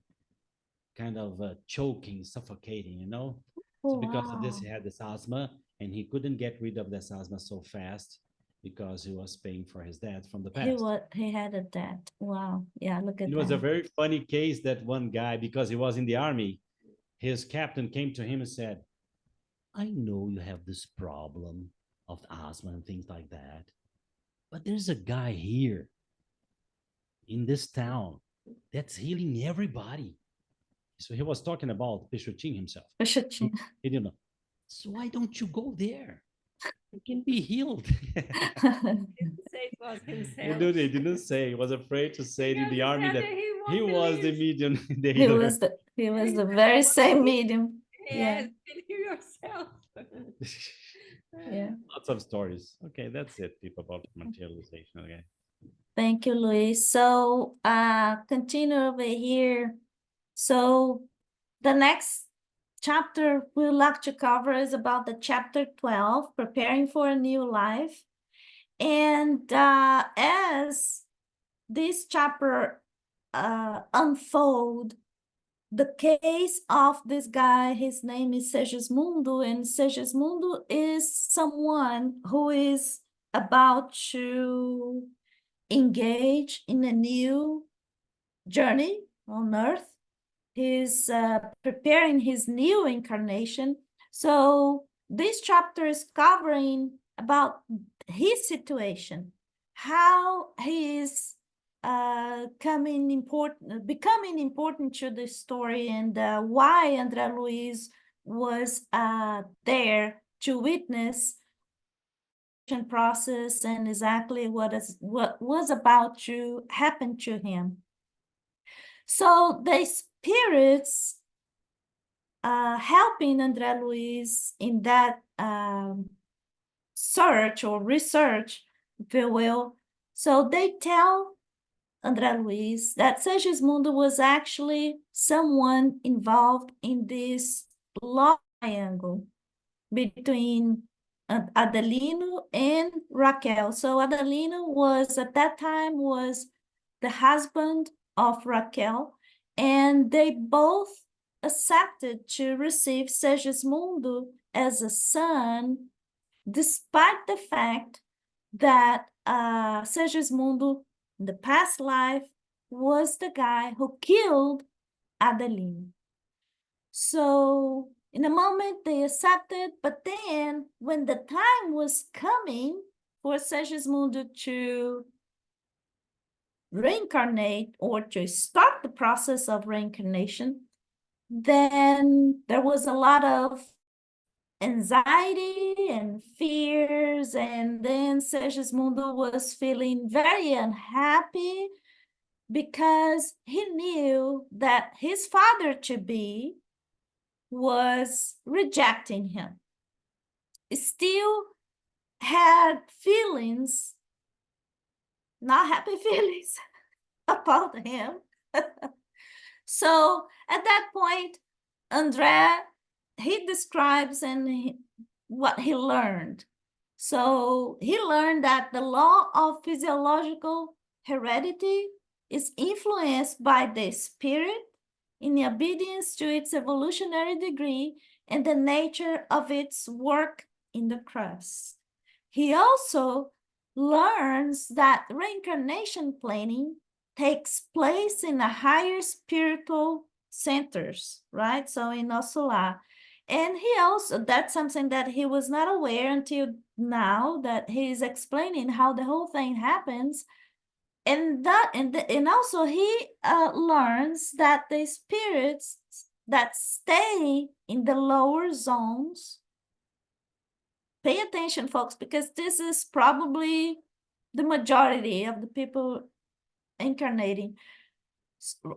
kind of choking, suffocating, So because of this, he had this asthma, and he couldn't get rid of this asthma so fast because he was paying for his debt from the past. He had a debt. Wow. Yeah, look at It that. was a very funny case that one guy, because he was in the army, his captain came to him and said, I know you have this problem of asthma and things like that, but there's a guy here in this town that's healing everybody. So he was talking about Peixotinho himself. Peixotinho. He didn't know. So why don't you go there? You can be healed. Didn't say it was himself. He didn't say. He was afraid to say it in Because the army said that won't he was the believe. medium, the He healer. was the very same medium. Yes, can heal yourself. Yeah. Lots of stories. Okay, that's it, people, about materialization. Okay. Thank you, Luis. So continue over here. So the next chapter we'd like to cover is about the chapter 12, preparing for a new life. And as this chapter unfold, the case of this guy, his name is Segismundo, and Segismundo is someone who is about to engage in a new journey on earth. He's preparing his new incarnation. So this chapter is covering about his situation, how he is becoming important to the story, and why André Luiz was there to witness process and exactly what was about to happen to him. So the spirits helping André Luiz in that search or research, if you will. So they tell André Luiz that Segismundo was actually someone involved in this love triangle between Adelino and Raquel. So Adelino was at that time was the husband of Raquel, and they both accepted to receive Segismundo as a son, despite the fact that Segismundo, in the past life, was the guy who killed Adelino. So in a moment they accepted, but then when the time was coming for Segismundo to reincarnate or to start the process of reincarnation, then there was a lot of anxiety and fears, and then Segismundo was feeling very unhappy because he knew that his father-to-be was rejecting him. Still had feelings, not happy feelings about him. So at that point, André, he describes what he learned. So he learned that the law of physiological heredity is influenced by the spirit in obedience to its evolutionary degree and the nature of its work in the crust. He also learns that reincarnation planning takes place in a higher spiritual centers, right? So in Osolar. And he also, that's something that he was not aware until now, that he's explaining how the whole thing happens. And also he learns that the spirits that stay in the lower zones, pay attention, folks, because this is probably the majority of the people incarnating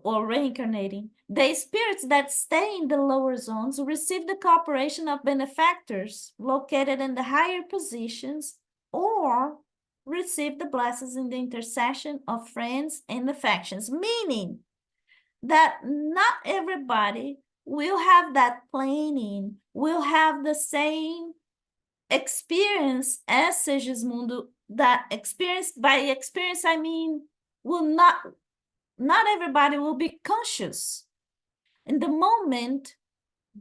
or reincarnating. The spirits that stay in the lower zones receive the cooperation of benefactors located in the higher positions, or receive the blessings in the intercession of friends and affections, meaning that not everybody will have that planning, will have the same experience as Segismundo. That experience, by experience I mean, will not everybody will be conscious in the moment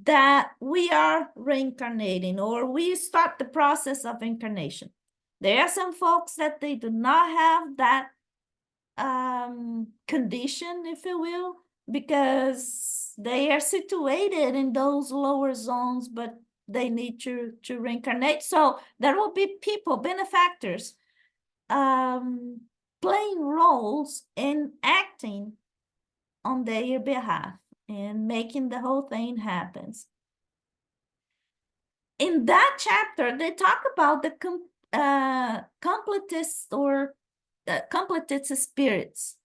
that we are reincarnating or we start the process of incarnation. There are some folks that they do not have that condition, if you will, because they are situated in those lower zones, but they need to reincarnate. So there will be people, benefactors, playing roles and acting on their behalf and making the whole thing happen. In that chapter, they talk about the completist or completist spirits.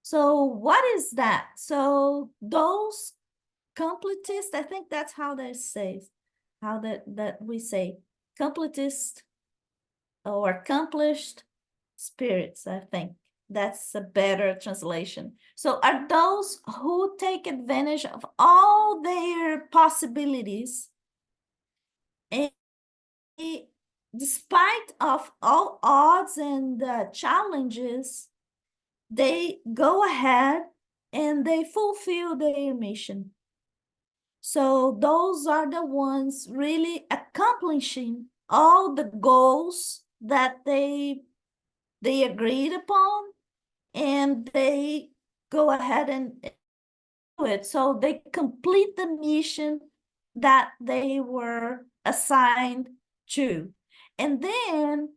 So what is that? So those completists, I think that's how they say, how that we say, completist or accomplished spirits, I think. That's a better translation. So are those who take advantage of all their possibilities and despite of all odds and challenges, they go ahead and they fulfill their mission. So those are the ones really accomplishing all the goals that they agreed upon, and they go ahead and do it. So they complete the mission that they were assigned to. And then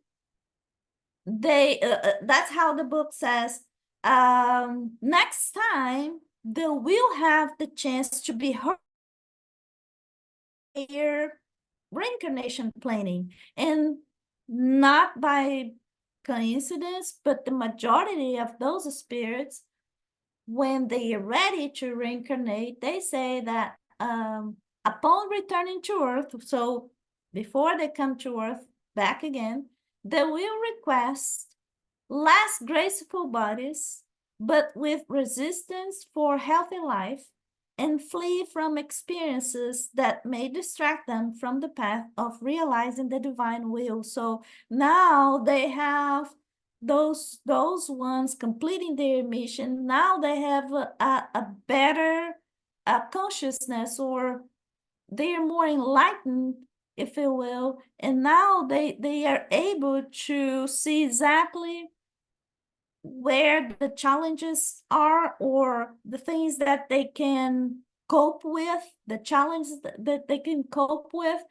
they that's how the book says, next time they will have the chance to be heard their reincarnation planning, and not by coincidence, but the majority of those spirits, when they are ready to reincarnate, they say that upon returning to Earth, so before they come to Earth back again, they will request less graceful bodies, but with resistance for healthy life, and flee from experiences that may distract them from the path of realizing the divine will. So now they have those ones completing their mission. Now they have a better consciousness, or they are more enlightened, if you will, and now they are able to see exactly where the challenges are, or the things that they can cope with, the challenges that they can cope with.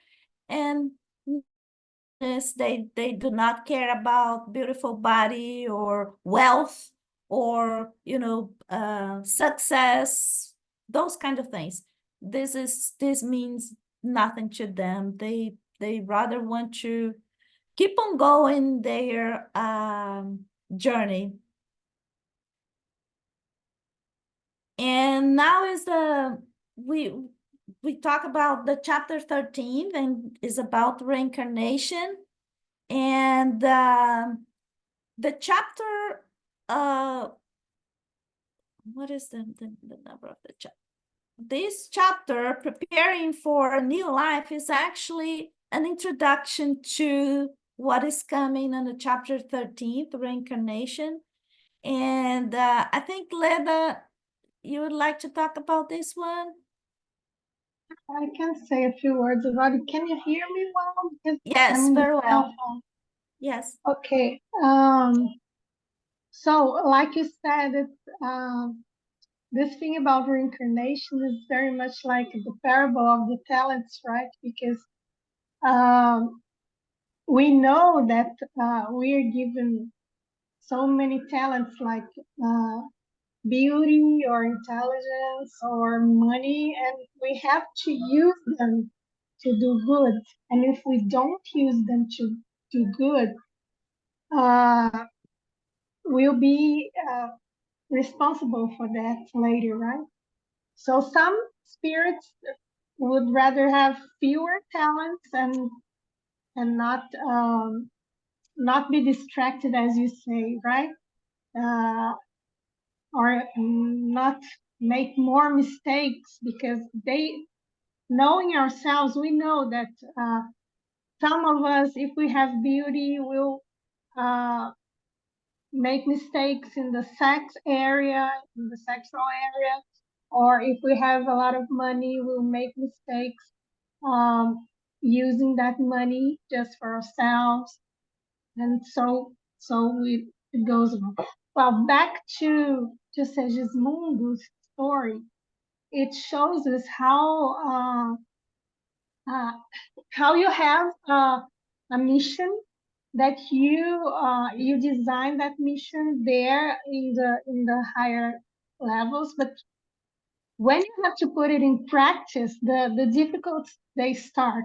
And this, they do not care about beautiful body or wealth or success, those kind of things. This means nothing to them. They rather want to keep on going their journey. And now is we talk about the chapter 13, and is about reincarnation. And the chapter, what is the number of the chapter? This chapter, Preparing for a New Life, is actually an introduction to what is coming in the chapter 13, reincarnation. And I think, Leda, you would like to talk about this one? I can say a few words about it. Can you hear me well? Because Yes, I'm in the very cell well. phone. Yes. Okay. So like you said, this thing about reincarnation is very much like the parable of the talents, right? Because we know that we are given so many talents, like beauty or intelligence or money, and we have to use them to do good. And if we don't use them to do good, we'll be responsible for that later, right? So some spirits would rather have fewer talents and not be distracted, as you say, right? Or not make more mistakes, because knowing ourselves, we know that some of us, if we have beauty, will make mistakes in the sex area, in the sexual area, or if we have a lot of money, we'll make mistakes using that money just for ourselves, and so it goes on. Well, back to Segismundo's story, it shows us how you have a mission that you design that mission there in the higher levels, but when you have to put it in practice, the difficulties they start.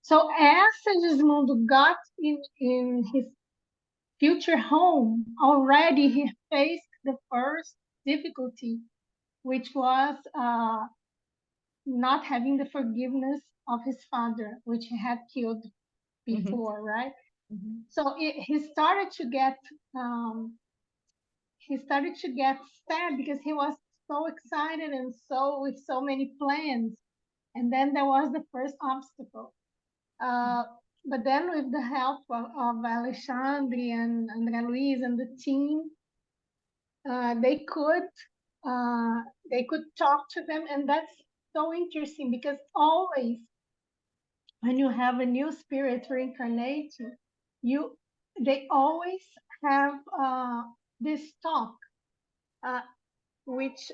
So as Segismundo got in his future home, already he faced the first difficulty, which was not having the forgiveness of his father, which he had killed before, right? So he started to get sad because he was so excited and so with so many plans, and then there was the first obstacle. But then with the help of Alexandre and Luiz and the team, they could talk to them, and that's so interesting because always when you have a new spirit reincarnating, they always have this talk, which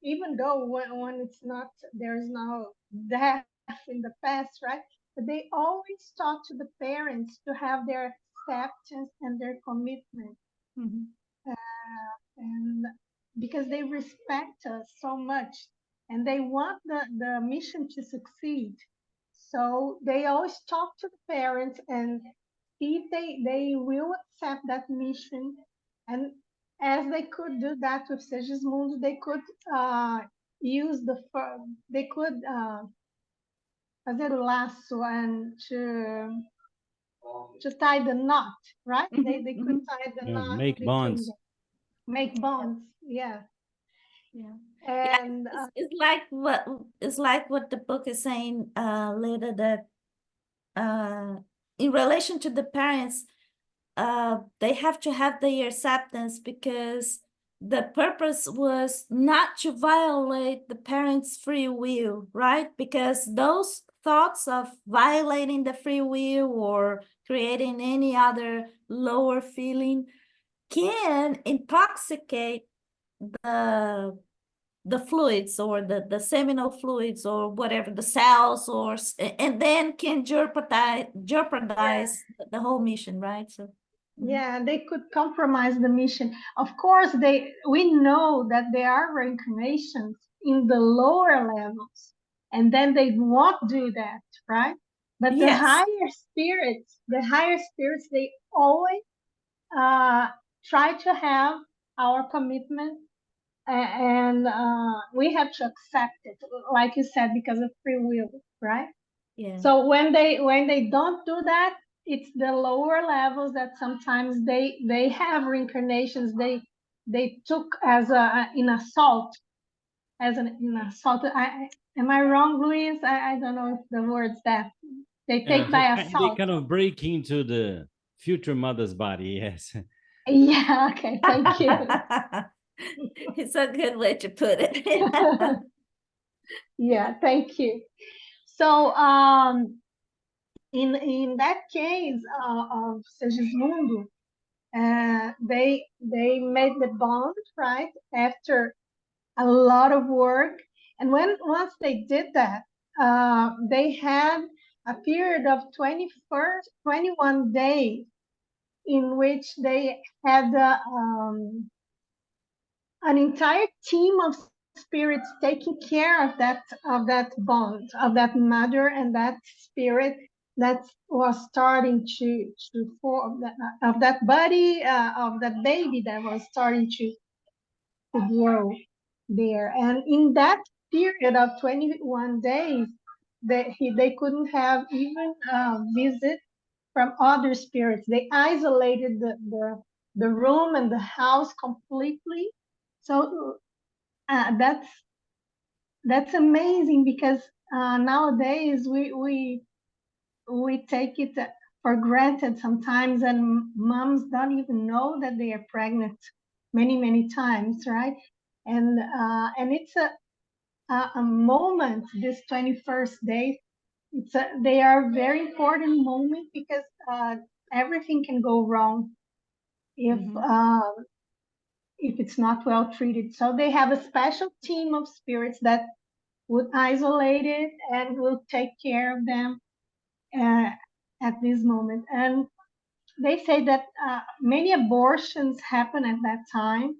even though when it's not, there's no death in the past, right? But they always talk to the parents to have their acceptance and their commitment. And because they respect us so much and they want the mission to succeed. So they always talk to the parents and see if they will accept that mission. And as they could do that with Segismundo, they could use they could fazer o laço and to tie the knot, right? They could tie the knot. Make bonds. Them. Make bonds, yeah. Yeah. And it's like what the book is saying later, that in relation to the parents, they have to have their acceptance, because the purpose was not to violate the parents' free will, right? Because those thoughts of violating the free will or creating any other lower feeling can intoxicate the fluids, or the seminal fluids, or whatever, the cells, and then can jeopardize the whole mission, right? So yeah, they could compromise the mission. Of course, we know that there are reincarnations in the lower levels, and then they won't do that, right? But the higher spirits, they always try to have our commitment, and we have to accept it, like you said, because of free will, right? yeah. So when they don't do that, it's the lower levels that sometimes they have reincarnations they took as an assault. Am I wrong, Luiz? I don't know if the word's that they take by assault. They kind of break into the future mother's body, yes. Yeah, okay, thank you. It's a good way to put it. Yeah, thank you. So in that case of Segismundo, they made the bond, right, after a lot of work, and once they did that, they had a period of 21 days in which they had an entire team of spirits taking care of that bond, of that mother and that spirit that was starting to form, of that body, of that baby that was starting to grow there. And in that period of 21 days, they couldn't have even visit from other spirits. They isolated the room and the house completely. So that's amazing, because nowadays we take it for granted sometimes, and moms don't even know that they are pregnant many times, right? And it's a moment, this 21st day. They are a very important moment, because everything can go wrong if it's not well treated. So they have a special team of spirits that would isolate it and will take care of them at this moment. And they say that many abortions happen at that time,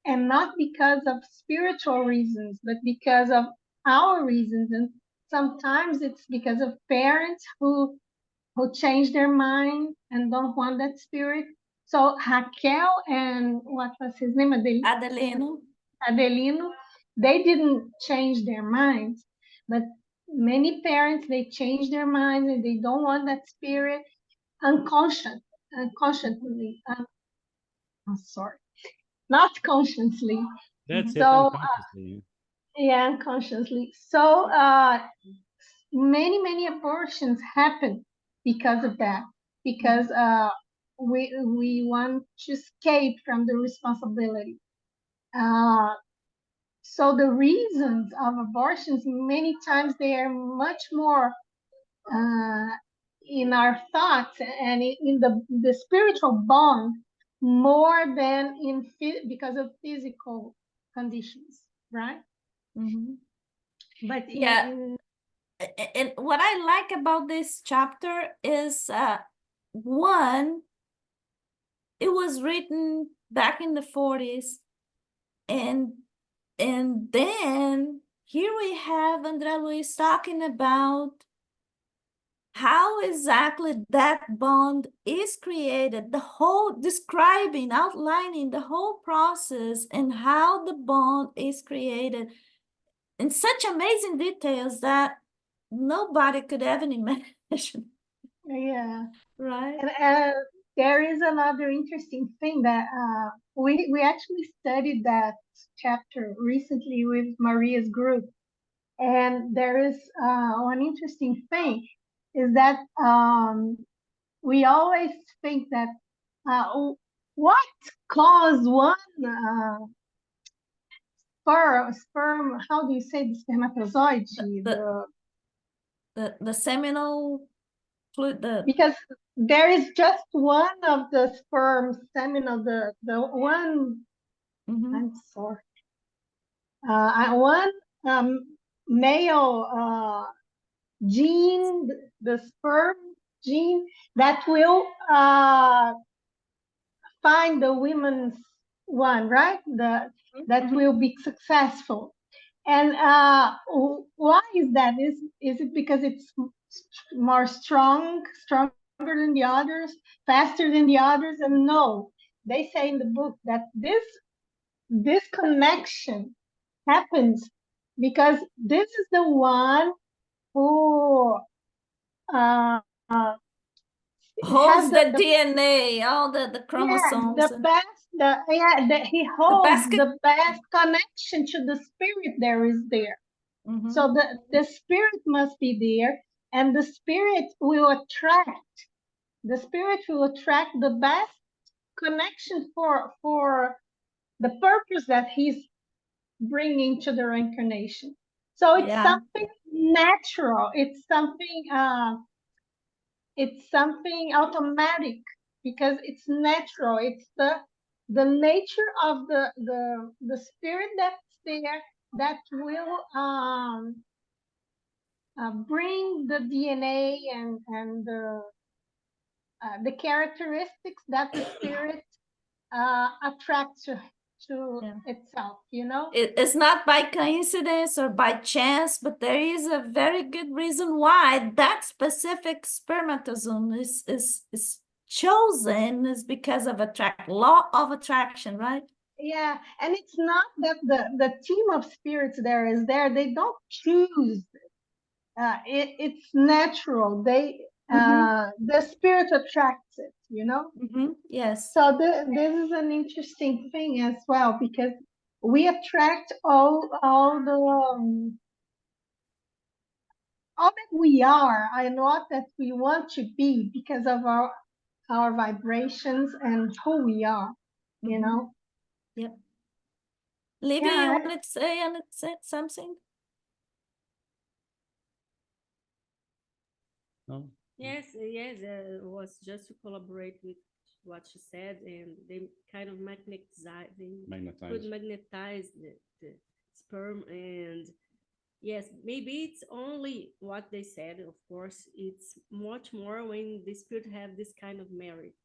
and not because of spiritual reasons, but because of our reasons. And sometimes it's because of parents who change their mind and don't want that spirit. So Raquel and what was his name? Adelino, they didn't change their minds, but many parents, they change their minds and they don't want that spirit unconsciously. I'm sorry, not consciously. That's it, So, unconsciously. yeah, unconsciously. So many abortions happen because of that, because we want to escape from the responsibility. So the reasons of abortions, many times they are much more in our thoughts and in the spiritual bond more than because of physical conditions, right? But Yeah. And what I like about this chapter is one, it was written back in the 40s, and then here we have André Luiz talking about how exactly that bond is created, the whole describing, outlining the whole process and how the bond is created in such amazing details that nobody could ever imagine. Yeah. Right. And there is another interesting thing that we actually studied that chapter recently with Maria's group. And there is one interesting thing is that we always think that what caused one sperm, how do you say the spermatozoid? The seminal fluid, because there is just one of the sperm seminal, the one, I'm sorry, one male gene, the sperm gene that will find the women's one, right? That will be successful. And why is that? Is it because it's more stronger than the others, faster than the others? And no, they say in the book that this connection happens because this is the one who holds the DNA, all the chromosomes. Yeah, he holds the best connection to the spirit there is there. So the spirit must be there, and the spirit will attract the best connection for the purpose that he's bringing to the reincarnation. So it's something natural. It's something automatic because it's natural. It's the nature of the spirit that's there that will bring the DNA and the characteristics that the spirit attracts to itself, you know? It's not by coincidence or by chance, but there is a very good reason why that specific spermatozoon is chosen, is because of law of attraction, right? Yeah, and it's not that the team of spirits there is there. They don't choose. It's natural. The spirit attracts it, you know? Yes. So this is an interesting thing as well, because we attract all that we are and what that we want to be because of our vibrations and who we are, you know? Yep. Livia, you wanted to say something? No? Yes, it was just to collaborate with what she said, and they kind of could magnetize the sperm. And yes, maybe it's only what they said. Of course, it's much more when the spirit have this kind of merit.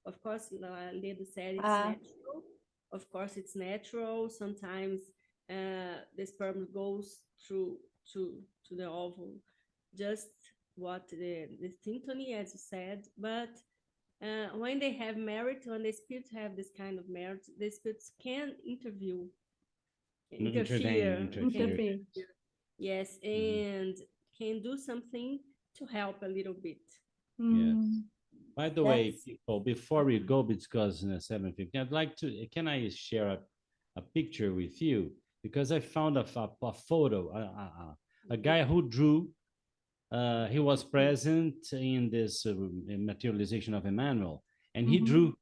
Of course, Leda said it's natural, Of course, it's natural. Sometimes the sperm goes through to the ovule, just what the symptomy, as you said. But when they have merit, when the spirits have this kind of merit, the spirits can intervene. Interfere. Yes, and can do something to help a little bit. Mm, By the way, That's- people, before we go, because in the 7:50, I'd like to, can I share a picture with you? Because I found a photo, a guy who drew, he was present in this materialization of Emmanuel, and he Mhm. drew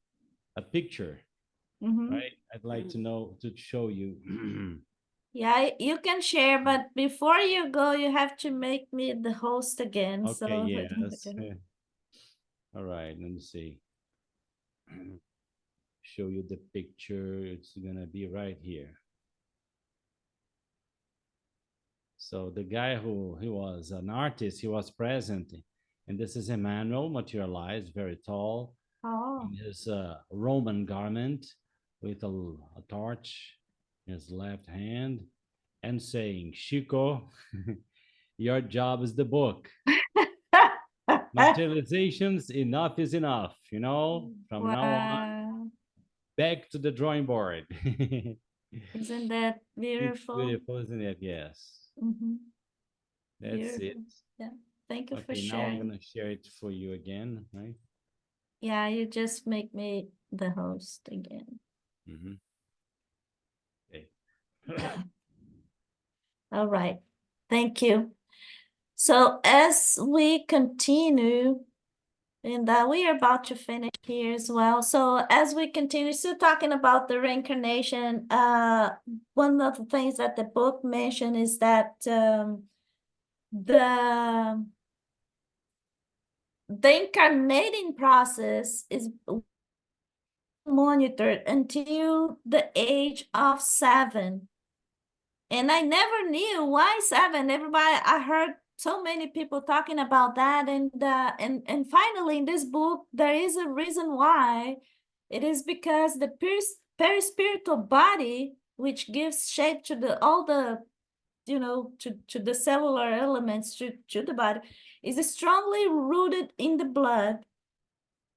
a picture, mhm. right? I'd like to know, to show you. Yeah, you can share, but before you go, you have to make me the host again. Okay, So yes. All right, let me see. Show you the picture. It's gonna be right here. So the guy who he was an artist, he was present, and this is Emmanuel materialized, very tall, Oh, in his Roman garment with a torch in his left hand, and saying, "Chico, your job is the book. Materializations, enough is enough. You know, from now on, wow. back to the drawing board." Isn't that It's beautiful? beautiful, isn't it? Yes. Mhm. That's it. Beautiful. Yeah. Thank you for Okay, now I'm sharing. gonna share it for you again, right? Yeah, you just make me the host again. Mhm. Okay. All right. Thank you. So as we continue, and we are about to finish here as well. So as we continue, still talking about the reincarnation, one of the things that the book mentioned is that the incarnating process is monitored until the age of 7. And I never knew why 7. Everybody, I heard so many people talking about that, and finally in this book there is a reason why. It is because the perispiritual body, which gives shape to the all the to the cellular elements to the body, is strongly rooted in the blood.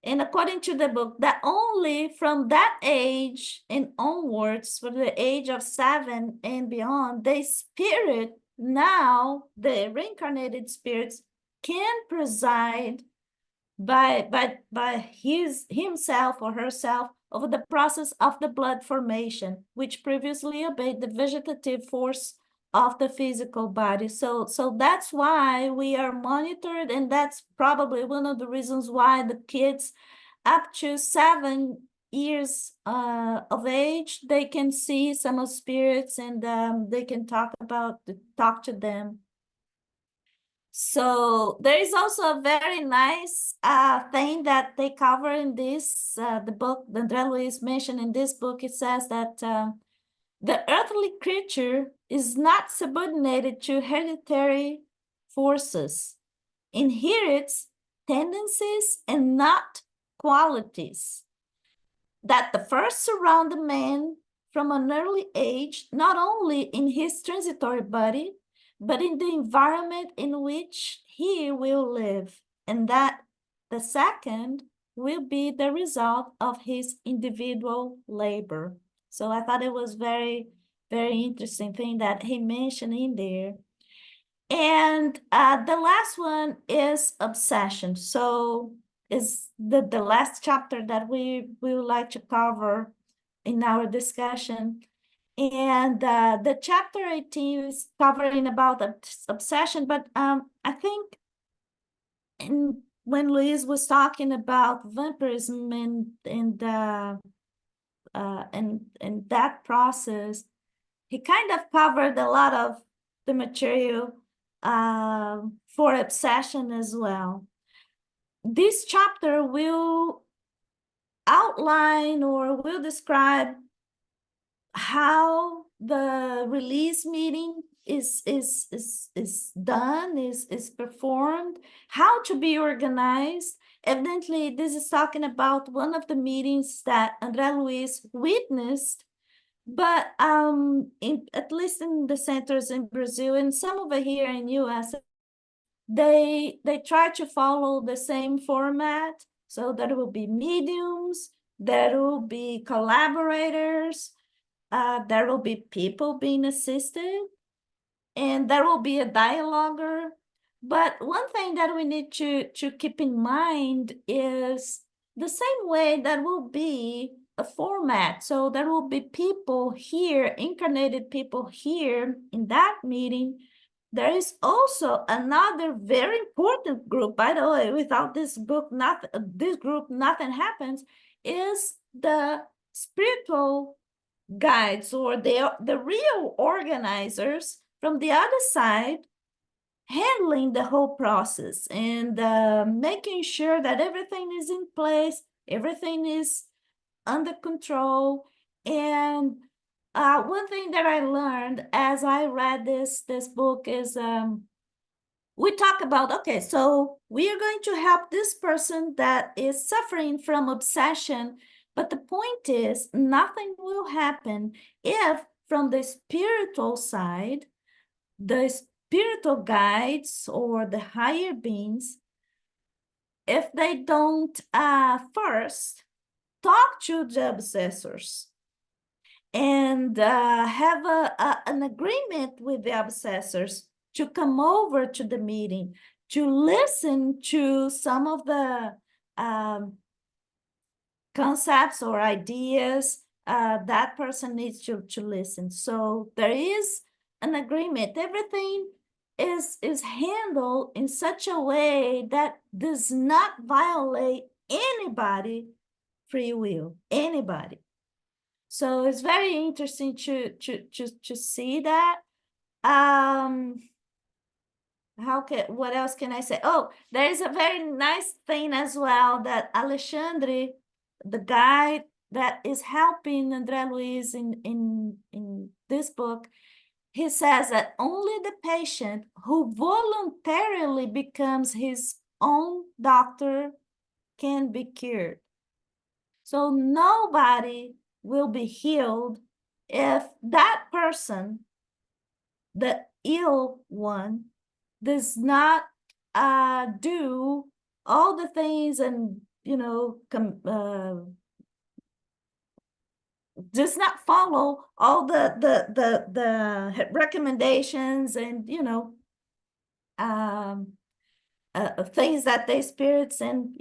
And according to the book, that only from that age and onwards, for the age of 7 and beyond, the spirit, now the reincarnated spirits, can preside by himself or herself over the process of the blood formation, which previously obeyed the vegetative force of the physical body. So that's why we are monitored, and that's probably one of the reasons why the kids up to 7 years of age, they can see some of spirits, and they can talk to them. So there is also a very nice thing that they cover in this, the book that Andre Luiz mentioned in this book. It says that the earthly creature is not subordinated to hereditary forces, inherits tendencies and not qualities, that the first surround the man from an early age, not only in his transitory body, but in the environment in which he will live, and that the second will be the result of his individual labor. So I thought it was very, very interesting thing that he mentioned in there. And the last one is obsession. So is the last chapter that we would like to cover in our discussion. And the chapter 18 is covering about obsession, but I think when Luiz was talking about vampirism and that process, he kind of covered a lot of the material for obsession as well. This chapter will outline or will describe how the release meeting is done, is performed, how to be organized, evidently this is talking about one of the meetings that André Luiz witnessed, but at least in the centers in Brazil and some over here in US, they try to follow the same format. So there will be mediums, there will be collaborators, there will be people being assisted, and there will be a dialoguer. But one thing that we need to keep in mind is the same way that will be a format. So there will be people here, incarnated people here in that meeting. There is also another very important group, by the way, without this group, nothing happens, is the spiritual guides or the real organizers from the other side, handling the whole process and making sure that everything is in place, everything is under control. And one thing that I learned as I read this book is we talk about, okay, so we are going to help this person that is suffering from obsession, but the point is nothing will happen if from the spiritual side, the spiritual guides or the higher beings, if they don't first talk to the obsessors and have an agreement with the obsessors to come over to the meeting, to listen to some of the concepts or ideas, that person needs to listen. So there is an agreement. Everything is handled in such a way that does not violate anybody free will, anybody. So it's very interesting to see that. What else can I say? Oh, there is a very nice thing as well that Alexandre, the guy that is helping André Luiz in this book, he says that only the patient who voluntarily becomes his own doctor can be cured. So nobody will be healed if that person, the ill one, does not do all the things and, does not follow all the recommendations and, things that the spirits and,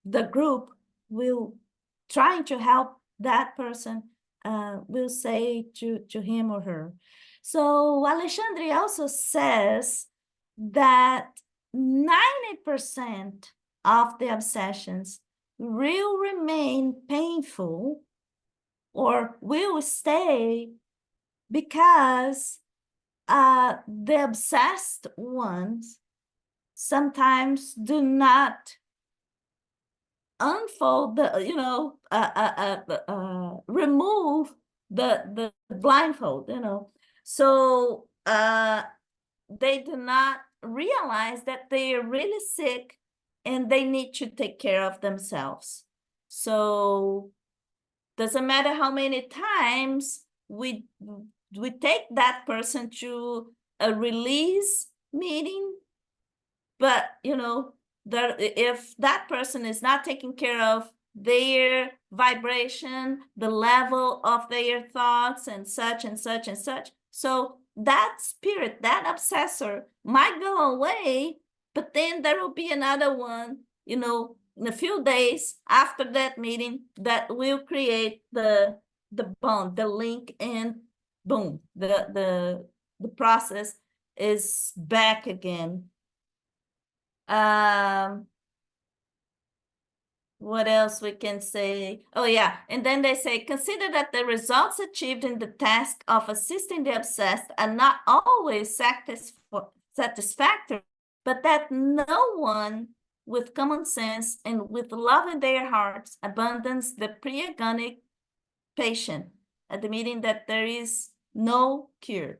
the group will trying to help that person will say to him or her. So Alexandre also says that 90% of the obsessions will remain painful or will stay because the obsessed ones sometimes do not unfold remove the blindfold, so they do not realize that they are really sick and they need to take care of themselves. So doesn't matter how many times we take that person to a release meeting, but if that person is not taking care of their vibration, the level of their thoughts and such and such and such, so that spirit, that obsessor might go away, but then there will be another one, in a few days after that meeting that will create the bond, the link, and boom, the process is back again. What else we can say? Oh yeah, and then they say, consider that the results achieved in the task of assisting the obsessed are not always satisfactory, but that no one with common sense and with love in their hearts abandons the pre-agonic patient, admitting that there is no cure.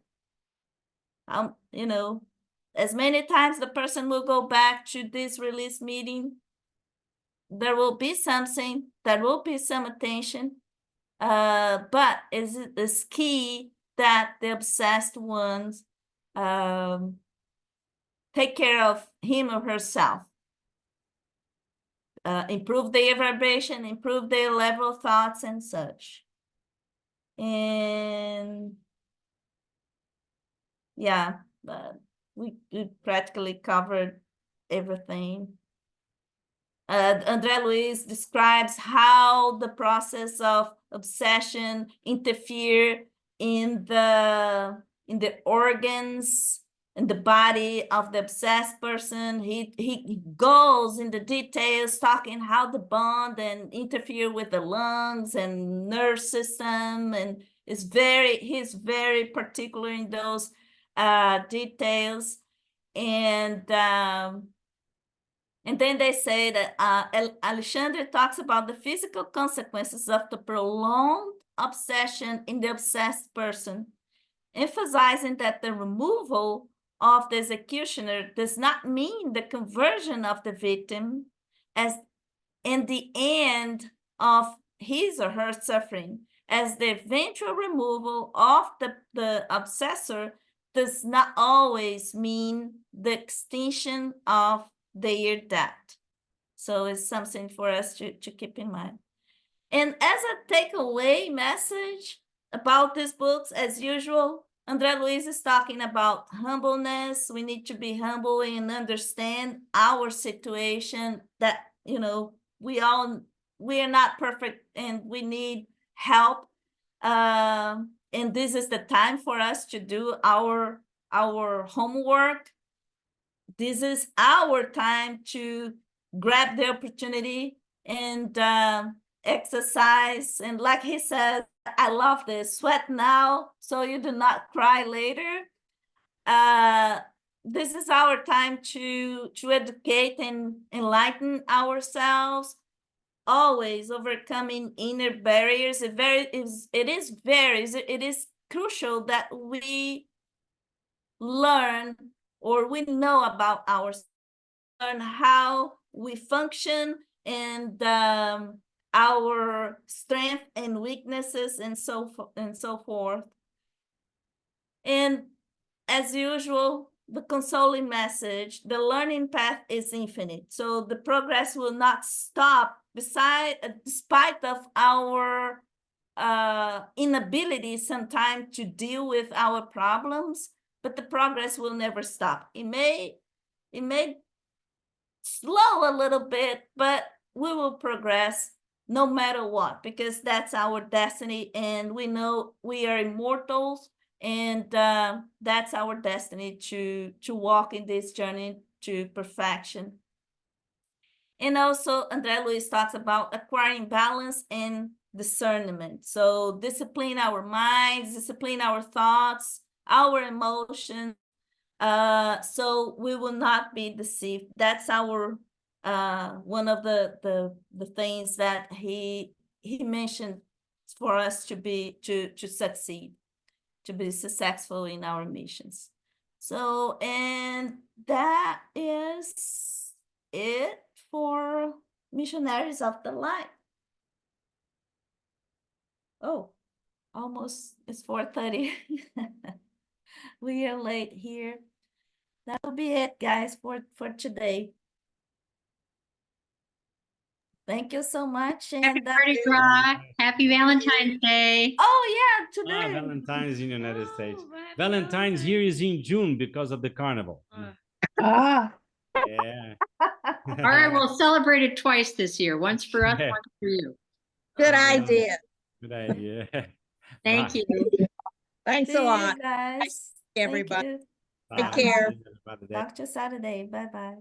as many times the person will go back to this release meeting, there will be something, there will be some attention, but it's key that the obsessed ones take care of him or herself. Improve their vibration, improve their level of thoughts and such. And yeah, we practically covered everything. André Luiz describes how the process of obsession interfere in the organs in the body of the obsessed person. He goes into details talking how the bond and interfere with the lungs and nerve system, and he's very particular in those details. And then they say that Alexandre talks about the physical consequences of the prolonged obsession in the obsessed person, emphasizing that the removal of the executioner does not mean the conversion of the victim as in the end of his or her suffering, as the eventual removal of the obsessor does not always mean the extinction of their death. So it's something for us to keep in mind. And as a takeaway message about these books, as usual, André Luiz is talking about humbleness. We need to be humble and understand our situation, that, you know, we are not perfect and we need help. And this is the time for us to do our homework. This is our time to grab the opportunity and exercise. And like he said, I love this, sweat now so you do not cry later. This is our time to educate and enlighten ourselves, always overcoming inner barriers. It is crucial that we learn, or we know about ourselves, learn how we function, and our strength and weaknesses, and so forth. And as usual, the consoling message: the learning path is infinite. So the progress will not stop despite of our inability sometimes to deal with our problems, but the progress will never stop. It may slow a little bit, but we will progress no matter what, because that's our destiny, and we know we are immortals, and that's our destiny to walk in this journey to perfection. And also, André Luiz talks about acquiring balance and discernment. So discipline our minds, discipline our thoughts, our emotions, so we will not be deceived. That's our one of the things that he mentioned for us to succeed, to be successful in our missions. So, and that is it for Missionaries of the Light. Oh, almost, it's 4:30. We are late here. That'll be it, guys, for today. Thank you so much. Happy And Mardi Gras. Happy Valentine's Day. oh yeah, today. Valentine's in the United Oh, States. right, Valentine's right. here is in June because of the carnival. Ah, Yeah. All right, we'll celebrate it twice this year. Once for us, Yeah. once for you. good Yeah. idea. Good idea. Thank Bye. you. Thanks See a lot. you guys. everybody. Thank you. Take Bye. care. See you another day. Talk to you Saturday. Bye-bye.